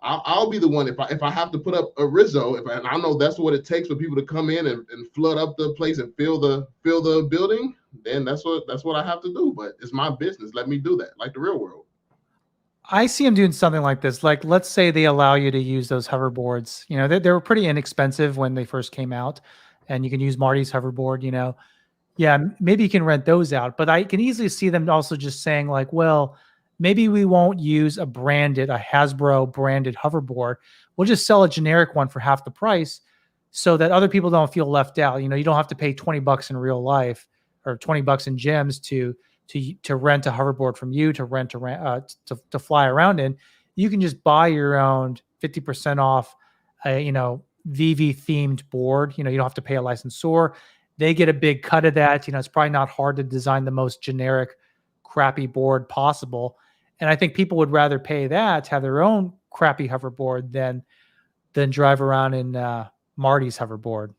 I'll be the one if I have to put up a Rizzo. And I know that's what it takes for people to come in and flood up the place and fill the building. Then that's what I have to do. But it's my business. Let me do that, like the real world. I see them doing something like this. Like, let's say they allow you to use those hoverboards. They were pretty inexpensive when they first came out, and you can use Marty's hoverboard. Yeah, maybe you can rent those out. But I can easily see them also just saying like, well, maybe we won't use a Hasbro branded hoverboard. We'll just sell a generic one for half the price so that other people don't feel left out. You don't have to pay $20 in real life or $20 in gyms to rent a hoverboard from you, to fly around in. You can just buy your own 50% off, VV themed board. You don't have to pay a licensor. They get a big cut of that. It's probably not hard to design the most generic, crappy board possible. And I think people would rather pay that to have their own crappy hoverboard than drive around in Marty's hoverboard.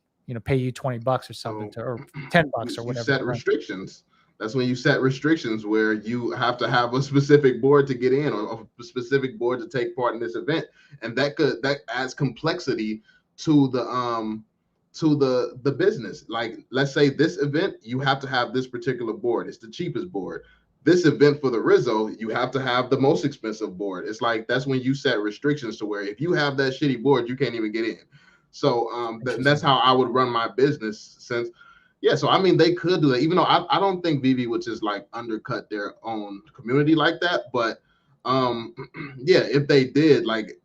Pay you $20 or something, or $10 or whatever. You set restrictions. That's when you set restrictions where you have to have a specific board to get in, or a specific board to take part in this event, and that adds complexity to the business. Like, let's say this event, you have to have this particular board. It's the cheapest board. This event for the Rizzo, you have to have the most expensive board. It's like, that's when you set restrictions to where if you have that shitty board, you can't even get in. So that's how I would run my business. So I mean, they could do that, even though I don't think Vivi would just like undercut their own community like that. But yeah, if they did, like,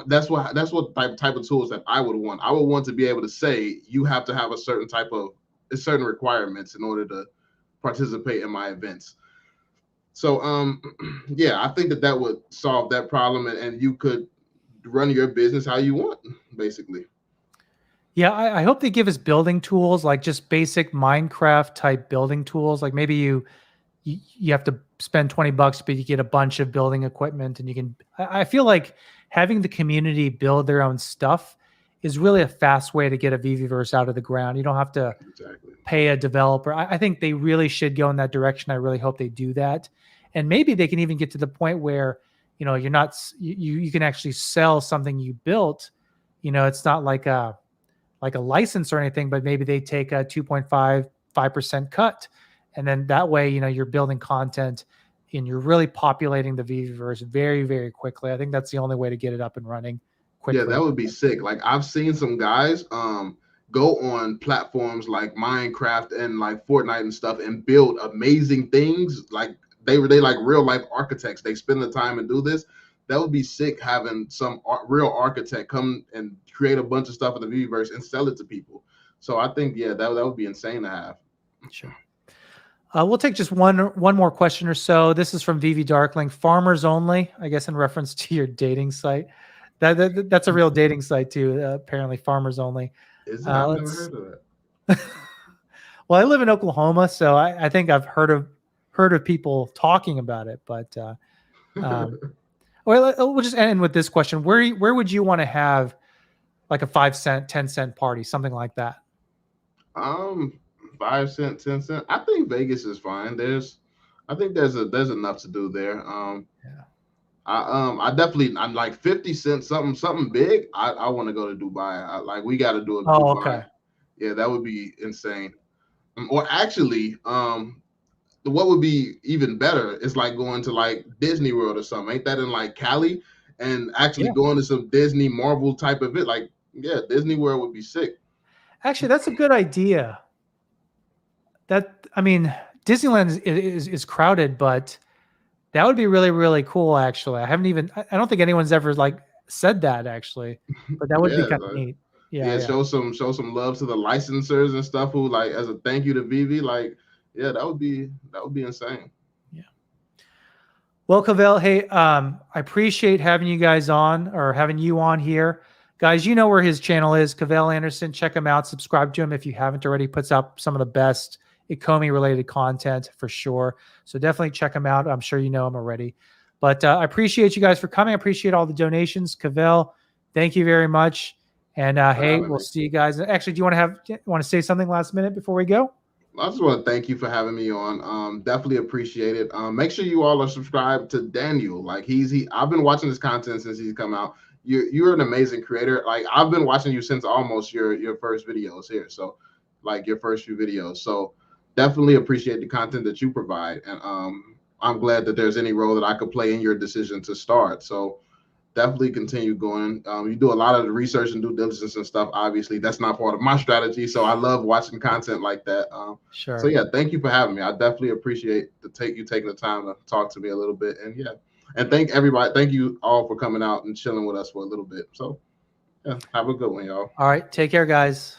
that's what type of tools that I would want. I would want to be able to say you have to have a certain requirements in order to participate in my events. So yeah, I think that would solve that problem, and you could run your business how you want, basically. Yeah, I hope they give us building tools, like just basic Minecraft type building tools. Like maybe you have to spend 20 bucks, but you get a bunch of building equipment, and you can. I feel like having the community build their own stuff is really a fast way to get a VeVeVerse out of the ground. You don't have to pay a developer. I think they really should go in that direction. I really hope they do that, and maybe they can even get to the point where you're not you can actually sell something you built. It's not like a license or anything, but maybe they take a 2.5% cut, and then that way you're building content and you're really populating the VeVeVerse very, very quickly. I think that's the only way to get it up and running quickly. Yeah, that would be sick. Like I've seen some guys go on platforms like Minecraft and like Fortnite and stuff and build amazing things. Like they like real life architects. They spend the time and do this. That would be sick, having some real architect come and create a bunch of stuff in the VeVeVerse and sell it to people. So I think, yeah, that would be insane to have. Sure. We'll take just one more question or so. This is from VV Darkling. Farmers only, I guess, in reference to your dating site. That's a real dating site too. Apparently, farmers only. I've never heard of that. Well, I live in Oklahoma, so I think I've heard of people talking about it. But we'll just end with this question: Where would you want to have like a 5 cent, 10 cent party, something like that? 5 cent, 10 cent. I think Vegas is fine. I think there's enough to do there. I definitely, I'm like 50 cents, something big. I want to go to Dubai. We got to do it. Oh, Dubai. okay. Yeah, that would be insane. Or actually, what would be even better is like going to like Disney World or something. Ain't that in like Cali? And actually going to some Disney Marvel type of it. Like, yeah, Disney World would be sick. Actually, that's a good idea. Disneyland is crowded, but that would be really, really cool. Actually, I don't think anyone's ever like said that actually, but that would be kind of neat. Yeah. Show some love to the licensors and stuff who, like, as a thank you to Veve. Like, yeah, that would be insane. Yeah. Well, Cavell, hey, I appreciate having you guys on, or having you on here. Guys, you know where his channel is, Cavell Anderson. Check him out. Subscribe to him if you haven't already. Puts out some of the best Ecomi related content for sure. So definitely check him out. I'm sure you know him already. But I appreciate you guys for coming. I appreciate all the donations. Cavell, thank you very much. And hey, we'll see you guys. Actually, do you want to say something last minute before we go? I just want to thank you for having me on. Definitely appreciate it. Make sure you all are subscribed to Daniel. Like I've been watching his content since he's come out. You're an amazing creator. Like I've been watching you since almost your first videos here. So like your first few videos. So definitely appreciate the content that you provide. And I'm glad that there's any role that I could play in your decision to start. So definitely continue going. You do a lot of the research and due diligence and stuff. Obviously, that's not part of my strategy. So I love watching content like that. Sure. So yeah, thank you for having me. I definitely appreciate you taking the time to talk to me a little bit. And yeah, and thank everybody. Thank you all for coming out and chilling with us for a little bit. So yeah, have a good one, y'all. All right. Take care, guys.